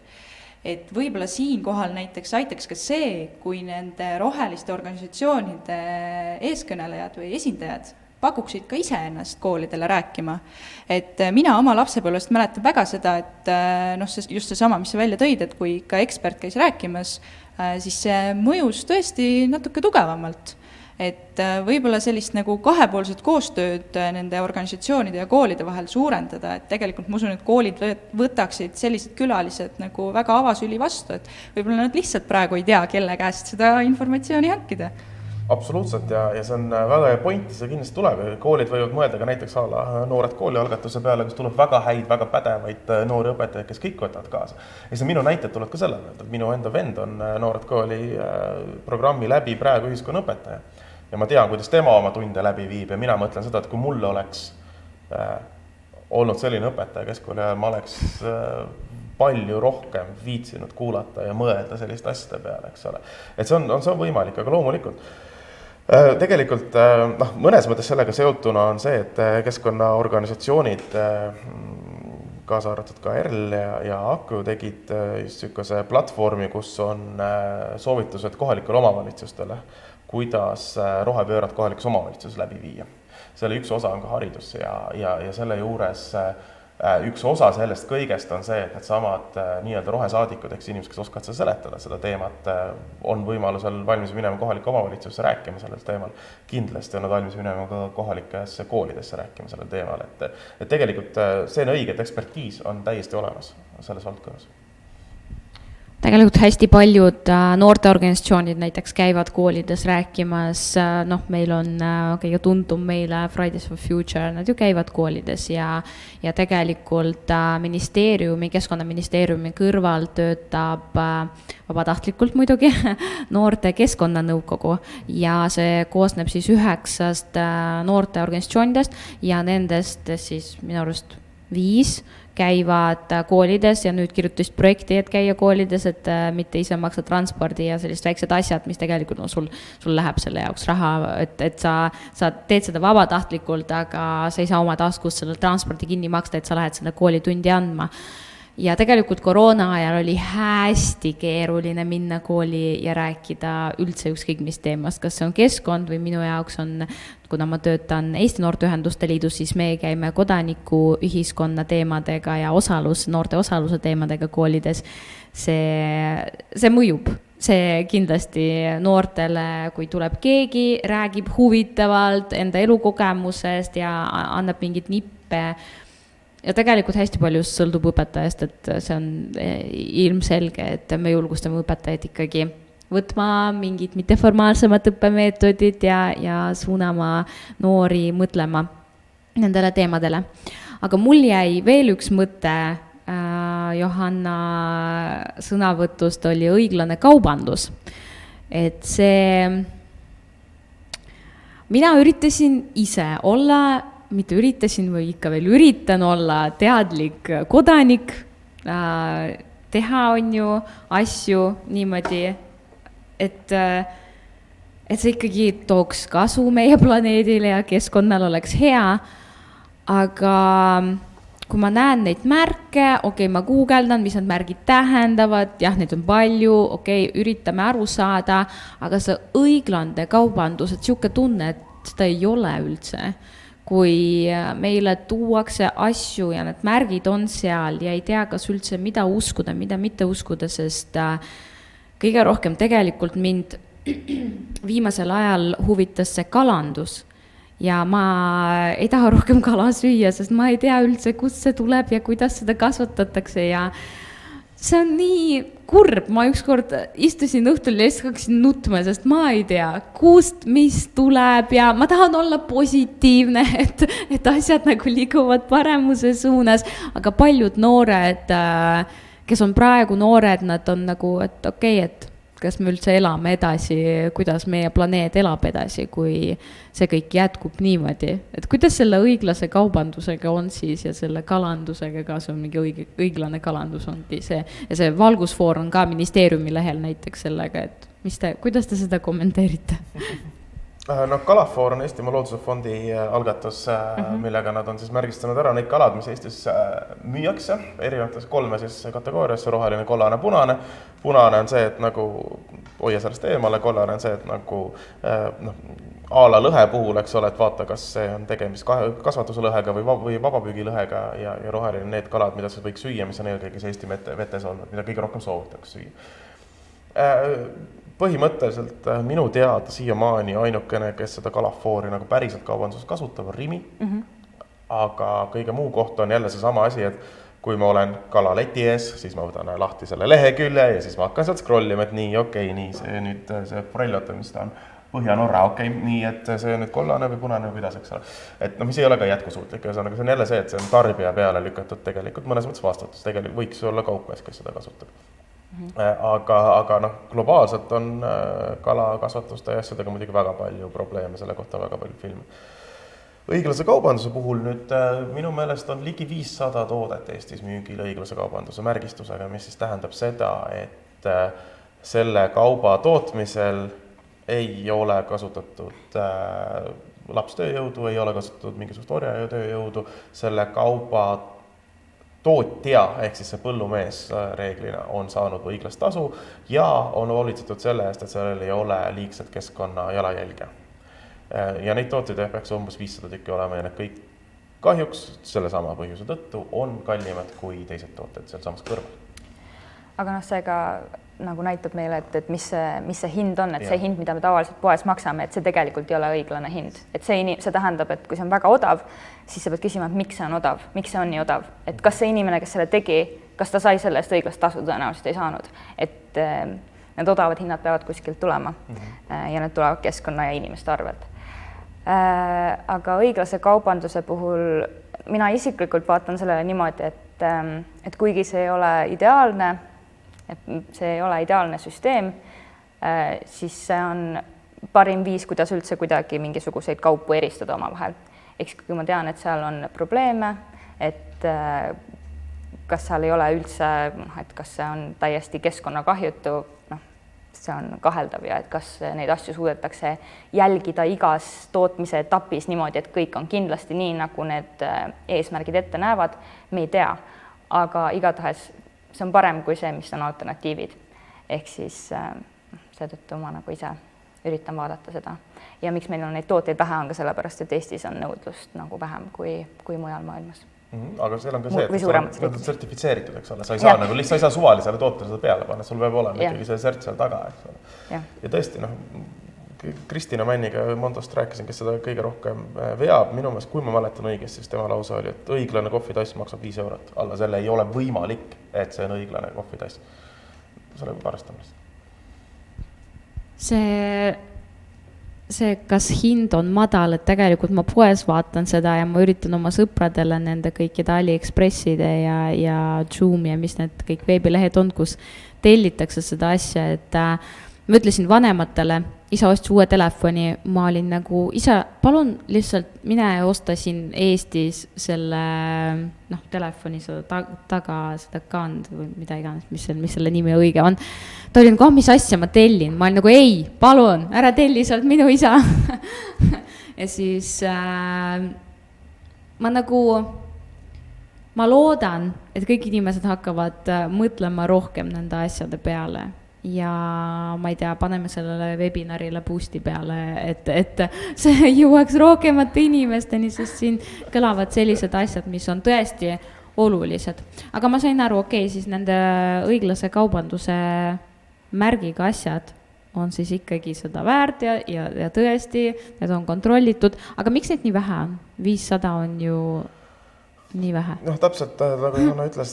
Et võib-olla siin kohal näiteks aitaks ka see, kui nende roheliste organisatsioonide eeskõnelejad või esindajad pakuksid ka ise ennast koolidele rääkima. Et mina oma lapsepõlvest mäletan väga seda, et just seesama, mis sa välja tõid, et kui ka ekspert käis rääkimas, siis see mõjus tõesti natuke tugevamalt. et võib-olla sellist nagu kahepoolset koostööd nende organisatsioonide ja koolide vahel suurendada, et tegelikult ma usun, et koolid võtaksid sellised külalised nagu väga avasüli vastu, et võib-olla nad lihtsalt praegu ei tea, kelle käest seda informatsiooni hankida. Absoluutselt ja see on väga hea pointi, see kindlasti tuleb. Koolid võivad mõelda ka näiteks noored kooli algatuse peale, kus tuleb väga häid, väga pädevaid noori õpetajaid, kes kõik võtavad kaasa. Ja see minu näited tuleb ka selle pealt, et minu enda vend on noored kooli programmi läbi praegu ühiskonnaõpetaja. Ja ma tean, kuidas tema oma tunde läbi viib ja mina mõtlen seda, et kui mulle oleks olnud selline õpetaja keskkooli ajal, ma oleks palju rohkem viitsinud kuulata ja mõelda selliste asjade peale, eks ole. Et see on võimalik, aga loomulikult. Tegelikult mõnes mõttes sellega seotuna on see, et keskkonnaorganisatsioonid, kaasa arvatud ka ERL ja AKU tegid just sükase platvormi, kus on soovitused kohalikele omavalitsustele, kuidas rohepöörat kohalikus omavalitsuses läbi viia. Selle üks osa on ka haridus ja selle juures üks osa sellest kõigest on see, et need samad nii-öelda rohesaadikud, eks inimesed, kes oskavad seda seletada, seda teemat, on võimalusel valmis minema kohaliku omavalitsusse rääkima sellel teemal. Kindlasti on nad valmis minema ka kohalikesse koolidesse rääkima sellel teemal. Et tegelikult see on õige, et ekspertiis on täiesti olemas selles valdkonnas. Tegelikult hästi paljud noorteorganisatsioonid näiteks käivad koolides rääkimas, meil on kõige tuntum meile Fridays for Future, nad ju käivad koolides ja tegelikult keskkonnaministeeriumi kõrval töötab vabatahtlikult muidugi noorte keskkonnanõukogu ja see koosneb siis 9 noorteorganisatsioonidest ja nendest siis minu arust 5 käivad koolides ja nüüd kirjutasid projekti, et käia koolides, et mitte ise maksa transpordi ja sellist väiksed asjad, mis tegelikult sul läheb selle jaoks raha, et sa teed seda vabatahtlikult, aga sa ei saa oma taskust selle transpordi kinni maksta, et sa lähed selle koolitundi andma. Ja tegelikult koroona ajal oli hästi keeruline minna kooli ja rääkida üldse ükskõik mis teemast, kas see on keskkond või minu jaoks on, kuna ma töötan Eesti Noorteühenduste Liidus, siis me käime kodaniku ühiskonna teemadega ja noorte osaluse teemadega koolides. See mõjub, see kindlasti noortele, kui tuleb keegi, räägib huvitavalt enda elukogemusest ja annab mingit nippe. Ja tegelikult hästi palju sõltub õpetajast, et see on ilmselge, et me julgustame õpetajad ikkagi võtma mingid mitteformaalsemad õppemeetodid ja suunama noori mõtlema nendele teemadele. Aga mul jäi veel üks mõte Johanna sõnavõtust oli õiglane kaubandus. Et mina üritasin ise olla mitte üritasin või ikka veel üritan olla teadlik kodanik, teha on ju asju niimoodi, et see ikkagi tooks kasu meie planeedile ja keskkonnal oleks hea, aga kui ma näen neid märke, ma guugeldan, mis need märgid tähendavad, jah, neid on palju, üritame aru saada, aga see õiglane kaubandus, et siuke tunne, et seda ei ole üldse. Kui meile tuuakse asju ja need märgid on seal ja ei tea, kas üldse mida uskuda, mida mitte uskuda, sest kõige rohkem tegelikult mind viimasel ajal huvitas see kalandus ja ma ei taha rohkem kala süüa, sest ma ei tea üldse, kust see tuleb ja kuidas seda kasvatatakse ja see on nii kurb, ma ükskord istusin õhtul ja hakkasin nutma, sest ma ei tea, kust, mis tuleb ja ma tahan olla positiivne, et asjad nagu liiguvad paremuse suunas, aga paljud noored, kes on praegu noored, nad on nagu, et et kas me üldse elame edasi, kuidas meie planeet elab edasi, kui see kõik jätkub niimoodi. Et kuidas selle õiglase kaubandusega on siis ja selle kalandusega ka, see on mingi õiglane kalandus ongi see. Ja see valgusfoor on ka ministeeriumi lehel näiteks sellega, et kuidas te seda kommenteerite? Kalafoor on Eestimaa Looduse Fondi algatus, millega nad on siis märgistanud ära neid kalad, mis Eestis müüakse erinevates 3 kategooriasse, roheline, kollane, punane. Punane on see, et nagu hoia sellest eemale, kollane on see, et nagu aala lõhe puhul, eks ole, et vaata, kas see on tegemist kasvatuse lõhega või vabapüügi lõhega ja roheline need kalad, mida sa võiks süüa, mis on eelkõige Eesti vetes olnud, mida kõige rohkem soovitaks süüa. põhimõtteliselt minu teada siiamaani ainukene, kes seda kalafoori nagu päriselt kaubanduses kasutab, on Rimi. Aga kõige muu kohta on jälle see sama asi, et kui ma olen kalaleti ees, siis ma võtan lahti selle lehekülje ja siis ma hakkan sealt scrollima, et nii, nii, see nüüd see forelliote, mis ta on, Põhja-Norra, nii, et see nüüd kollane või punane või kuidas, eks ole. Et mis ei ole ka jätkusuutlik, see on jälle see, et see on tarbija peale lükatud tegelikult mõnes mõttes vastutus, tegelikult võiks olla kaupmees, kes seda kasutab. Aga globaalselt on kalakasvatuste ja asjadega muidugi väga palju probleeme, selle kohta väga palju filme. Õiglase kaubanduse puhul nüüd minu meelest on ligi 500 toodet Eestis müügil õiglase kaubanduse märgistusega, mis siis tähendab seda, et selle kauba tootmisel ei ole kasutatud lapstööjõudu, ei ole kasutatud mingisugust orjatööjõudu, selle kauba tootja ehk siis see põllumees reeglina on saanud õiglast tasu ja on hoolitsetud selle eest, et sellel ei ole liigset keskkonna jalajälge. Ja neid tooteid peaks umbes 500 tükki olema ja need kõik kahjuks selle sama põhjuse tõttu on kallimad kui teised tooted seal samas kõrval. Aga see ka nagu näitab meile, et mis see hind on, et see hind, mida me tavaliselt poes maksame, et see tegelikult ei ole õiglane hind. Et see tähendab, et kui see on väga odav, siis sa pead küsima, et miks see on odav, miks see on nii odav. Et kas see inimene, kes selle tegi, kas ta sai selle eest õiglast tasu, tõenäoliselt ei saanud. Et need odavad hinnad peavad kuskilt tulema ja need tulevad keskkonna ja inimeste arvelt. Aga õiglase kaubanduse puhul mina isiklikult vaatan sellele niimoodi, et kuigi see ei ole ideaalne, et see ei ole ideaalne süsteem, siis see on parim viis, kuidas üldse kuidagi mingisuguseid kaupu eristada oma vahel. Eks kui ma tean, et seal on probleeme, et kas seal ei ole üldse, et kas see on täiesti keskkonnakahjutu, see on kaheldav ja et kas neid asju suudetakse jälgida igas tootmise etapis niimoodi, et kõik on kindlasti nii, nagu need eesmärgid ette näevad, me ei tea. Aga igatahes see on parem kui see, mis on alternatiivid. Ehk siis seetõttu ma nagu ise üritan vaadata seda. Ja miks meil on neid tooteid vähe on ka sellepärast, et Eestis on nõudlust nagu vähem kui mujal maailmas. Aga seal on ka see, et sa oled sertifitseeritud, eks ole, sa ei saa nagu lihtsalt, sa ei saa suvalisele tootele seda peale panna, sul peab olema ikkagi see sert seal taga, eks ole. Ja tõesti, Kristina Männiga Mondost rääkisin, kes seda kõige rohkem veab, minu meelest, kui ma mäletan õigesti, siis tema lause oli, et õiglane kohvitass maksab 5 €. Alla selle ei ole võimalik, et see on õiglane kohvitass. See oli parastamist. See, kas hind on madal, et tegelikult ma poes vaatan seda ja ma üritan oma sõpradele nende kõikide AliExpresside ja Zoom ja mis need kõik veebilehed on, kus tellitakse seda asja, et ma ütlesin vanematele, isa ostis uue telefoni, ma olin nagu, isa, palun lihtsalt mine ja osta siin Eestis selle telefoni seda seda kand või mida iganes, mis selle nimi õige on. Ta oli nagu, mis asja ma tellin? Ma olin nagu, ei, palun, ära telli, sa oled minu isa. Ja siis ma loodan, et kõik inimesed hakkavad mõtlema rohkem nende asjade peale. Ja ma ei tea, paneme sellele webinarile boost'i peale, et see jõuaks rohkemate inimesteni, sest siin kõlavad sellised asjad, mis on tõesti olulised. Aga ma sain aru, siis nende õiglase kaubanduse märgiga asjad on siis ikkagi seda väärt ja tõesti, need on kontrollitud. Aga miks neid nii vähe on? 500 on ju nii vähe. Täpselt, nagu Johanna ütles,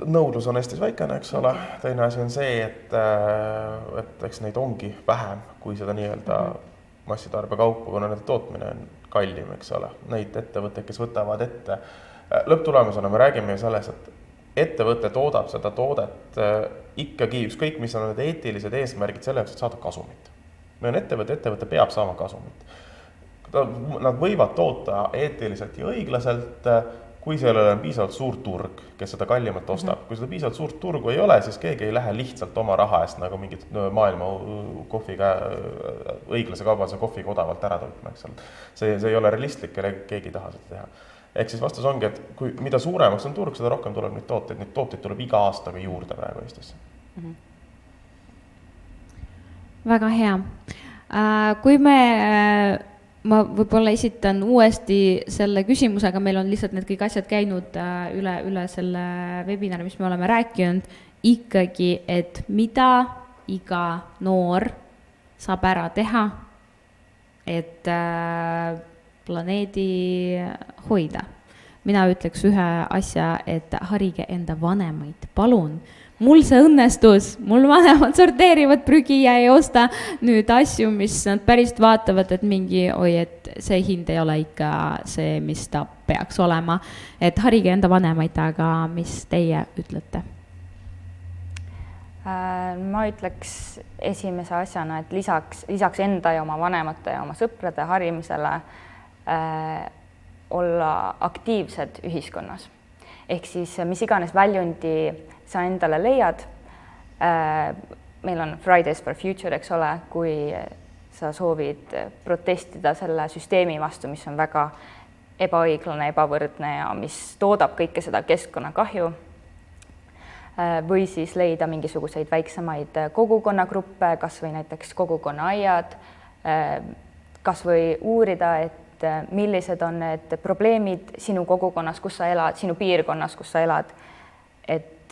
nõudlus on Eestis väikene, eks ole. Teine asi on see, et eks neid ongi vähem kui seda nii-öelda massitarbe kaupu, kuna nende tootmine on kallim, eks ole. Neid ettevõtteid, kes võtavad ette. Lõpptulemusena me räägime selles, et ettevõte toodab seda toodet ikkagi ükskõik, mis on need eetilised eesmärgid selleks, et saada kasumit. Me on ettevõte peab saama kasumit. Nad võivad toota eetiliselt ja õiglaselt, kui sellel on piisavalt suur turg, kes seda kallimalt ostab. Kui seda piisavalt suurt turgu ei ole, siis keegi ei lähe lihtsalt oma raha eest nagu mingit maailma kohviga, õiglase kaubanduse kohviga odavalt ära tootma. See ei ole realistlik ja keegi ei taha seda teha. Ehk siis vastus ongi, et mida suuremaks on turg, seda rohkem tuleb neid tooteid tuleb iga aastaga juurde praegu Eestisse. Väga hea. Kui ma võib-olla esitan uuesti selle küsimusega, meil on lihtsalt need kõik asjad käinud üle selle webinari, mis me oleme rääkinud, ikkagi, et mida iga noor saab ära teha, et planeedi hoida? Mina ütleks ühe asja, et harige enda vanemaid, palun. Mul see õnnestus, mul vanemad sorteerivad prügi ja ei osta nüüd asju, mis nad päris vaatavad, et mingi, oi, et see hind ei ole ikka see, mis ta peaks olema. Et harige enda vanemaid, aga mis teie ütlete? Ma ütleks esimese asjana, et lisaks enda ja oma vanemate ja oma sõprade harimisele olla aktiivsed ühiskonnas. Ehk siis mis iganes väljundi sa endale leiad. Meil on Fridays for Future, eks ole, kui sa soovid protestida selle süsteemi vastu, mis on väga ebaõiglane, ebavõrdne ja mis toodab kõike seda keskkonnakahju. Või siis leida mingisuguseid väiksemaid kogukonnagruppe, kas või näiteks kogukonnaaiad, kas või uurida, et millised on need probleemid sinu kogukonnas, kus sa elad, sinu piirkonnas, kus sa elad, et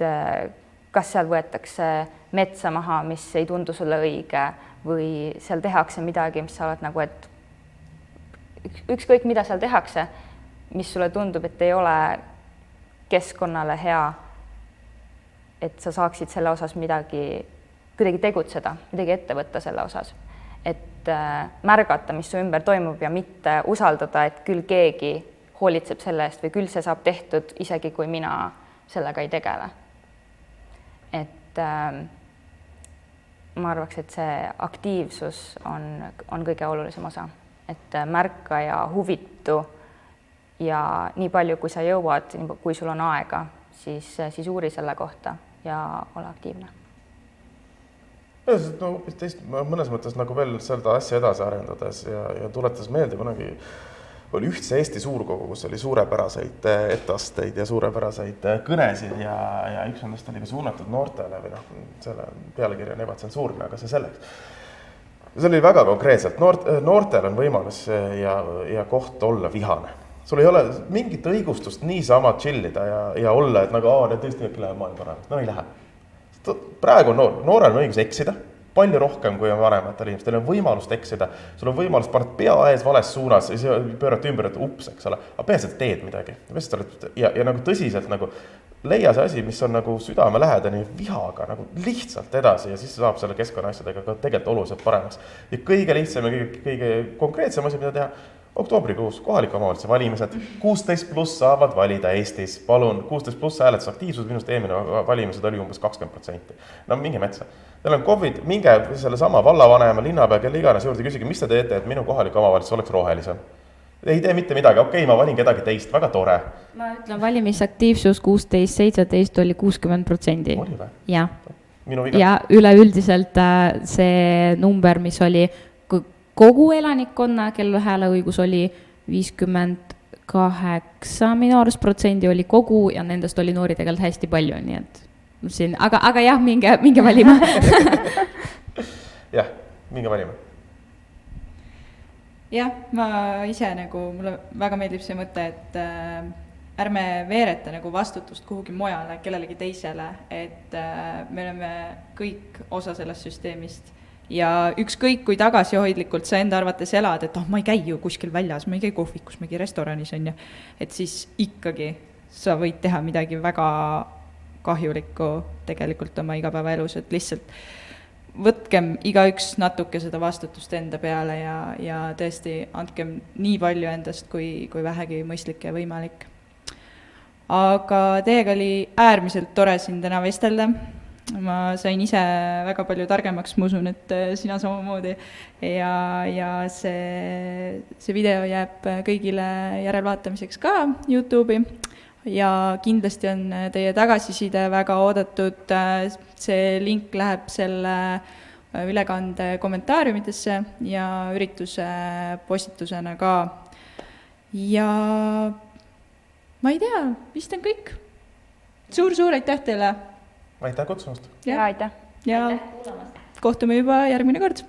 kas seal võetakse metsa maha, mis ei tundu sulle õige või seal tehakse midagi, mis sa oled nagu, et ükskõik mida seal tehakse, mis sulle tundub, et ei ole keskkonnale hea, et sa saaksid selle osas midagi, kuidagi tegutseda, midagi ette võtta selle osas. Et märgata, mis su ümber toimub ja mitte usaldada, et küll keegi hoolitseb selle eest või küll see saab tehtud, isegi kui mina sellega ei tegele. Et ma arvaks, et see aktiivsus on kõige olulisem osa. Et märka ja huvitu ja nii palju, kui sa jõuad, kui sul on aega, siis uuri selle kohta ja ole aktiivne. No, mõnes mõttes nagu veel seda asja edasi arendades ja tuletas meelde kunagi oli Ühtse Eesti suurkogu, kus oli suurepäraseid etteasteid ja suurepäraseid kõnesid ja üks nendest oli ka suunatud noortele või selle pealekirja on ebatsensuurne, aga see selleks. See oli väga konkreetselt. Noortel on võimalus ja koht olla vihane. Sul ei ole mingit õigustust niisama chillida ja olla, et nagu need tõesti kõik läheb maailma paremaks. No ei lähe. Praegu on noorel on õigus eksida, palju rohkem kui on vanematel inimestel. Teil on võimalust eksida, sul on võimalus panna pea ees vales suunas ja pöörata ümber, et ups, eks ole. Aga peaasi, et teed midagi. Ja nagu tõsiselt nagu leia see asi, mis on nagu südame lähedani vihaga nagu lihtsalt edasi ja siis saab selle keskkonna asjadega ka tegelikult oluliselt paremaks. Ja kõige lihtsam ja kõige konkreetsem asi, mida teha, oktoobrikuus kohaliku omavalitsuse valimised, 16+ saavad valida Eestis. Palun, 16+ hääletusaktiivsus, minust eelmine valimised oli umbes 20%. No minge metsa. Teil on COVID, minge selle sama vallavanema, linnapea, kelle iganes juurde küsige, mis te teete, et minu kohalik omavalitsus oleks rohelisem. Ei tee mitte midagi, okei, ma valin kedagi teist, väga tore. Ma ütlen, valimisaktiivsus 16-17 oli 60%. Oli või? Ja. Minu ja üleüldiselt see number, mis oli kogu elanikkonna, kelle hääleõigus oli 58 minu arust protsenti oli kogu ja nendest oli noori tegelikult hästi palju, nii et siin, aga jah, minge valima. jah, minge valima. Jah, ma ise nagu, mulle väga meeldib see mõte, et ärme veereta nagu vastutust kuhugi mujale, kellelegi teisele, et me oleme kõik osa sellest süsteemist. Ja ükskõik, kui tagasihoidlikult sa enda arvates elad, et ma ei käi ju kuskil väljas, ma ei käi kohvikus, ma ei käi restoranis, on ju. Et siis ikkagi sa võid teha midagi väga kahjulikku tegelikult oma igapäevaelus, et lihtsalt võtkem igaüks natuke seda vastutust enda peale ja tõesti andkem nii palju endast, kui vähegi mõistlik ja võimalik. Aga teiega oli äärmiselt tore siin täna vestelda. Ma sain ise väga palju targemaks, ma usun, et sina samamoodi ja see video jääb kõigile järelvaatamiseks ka YouTube'i ja kindlasti on teie tagasiside väga oodatud. See link läheb selle ülekande kommentaariumitesse ja ürituse postitusena ka. Ja ma ei tea, vist on kõik. Suur aitäh teile! Aitäh kutsumast! Ja aitäh! Ja kohtume juba järgmine kord!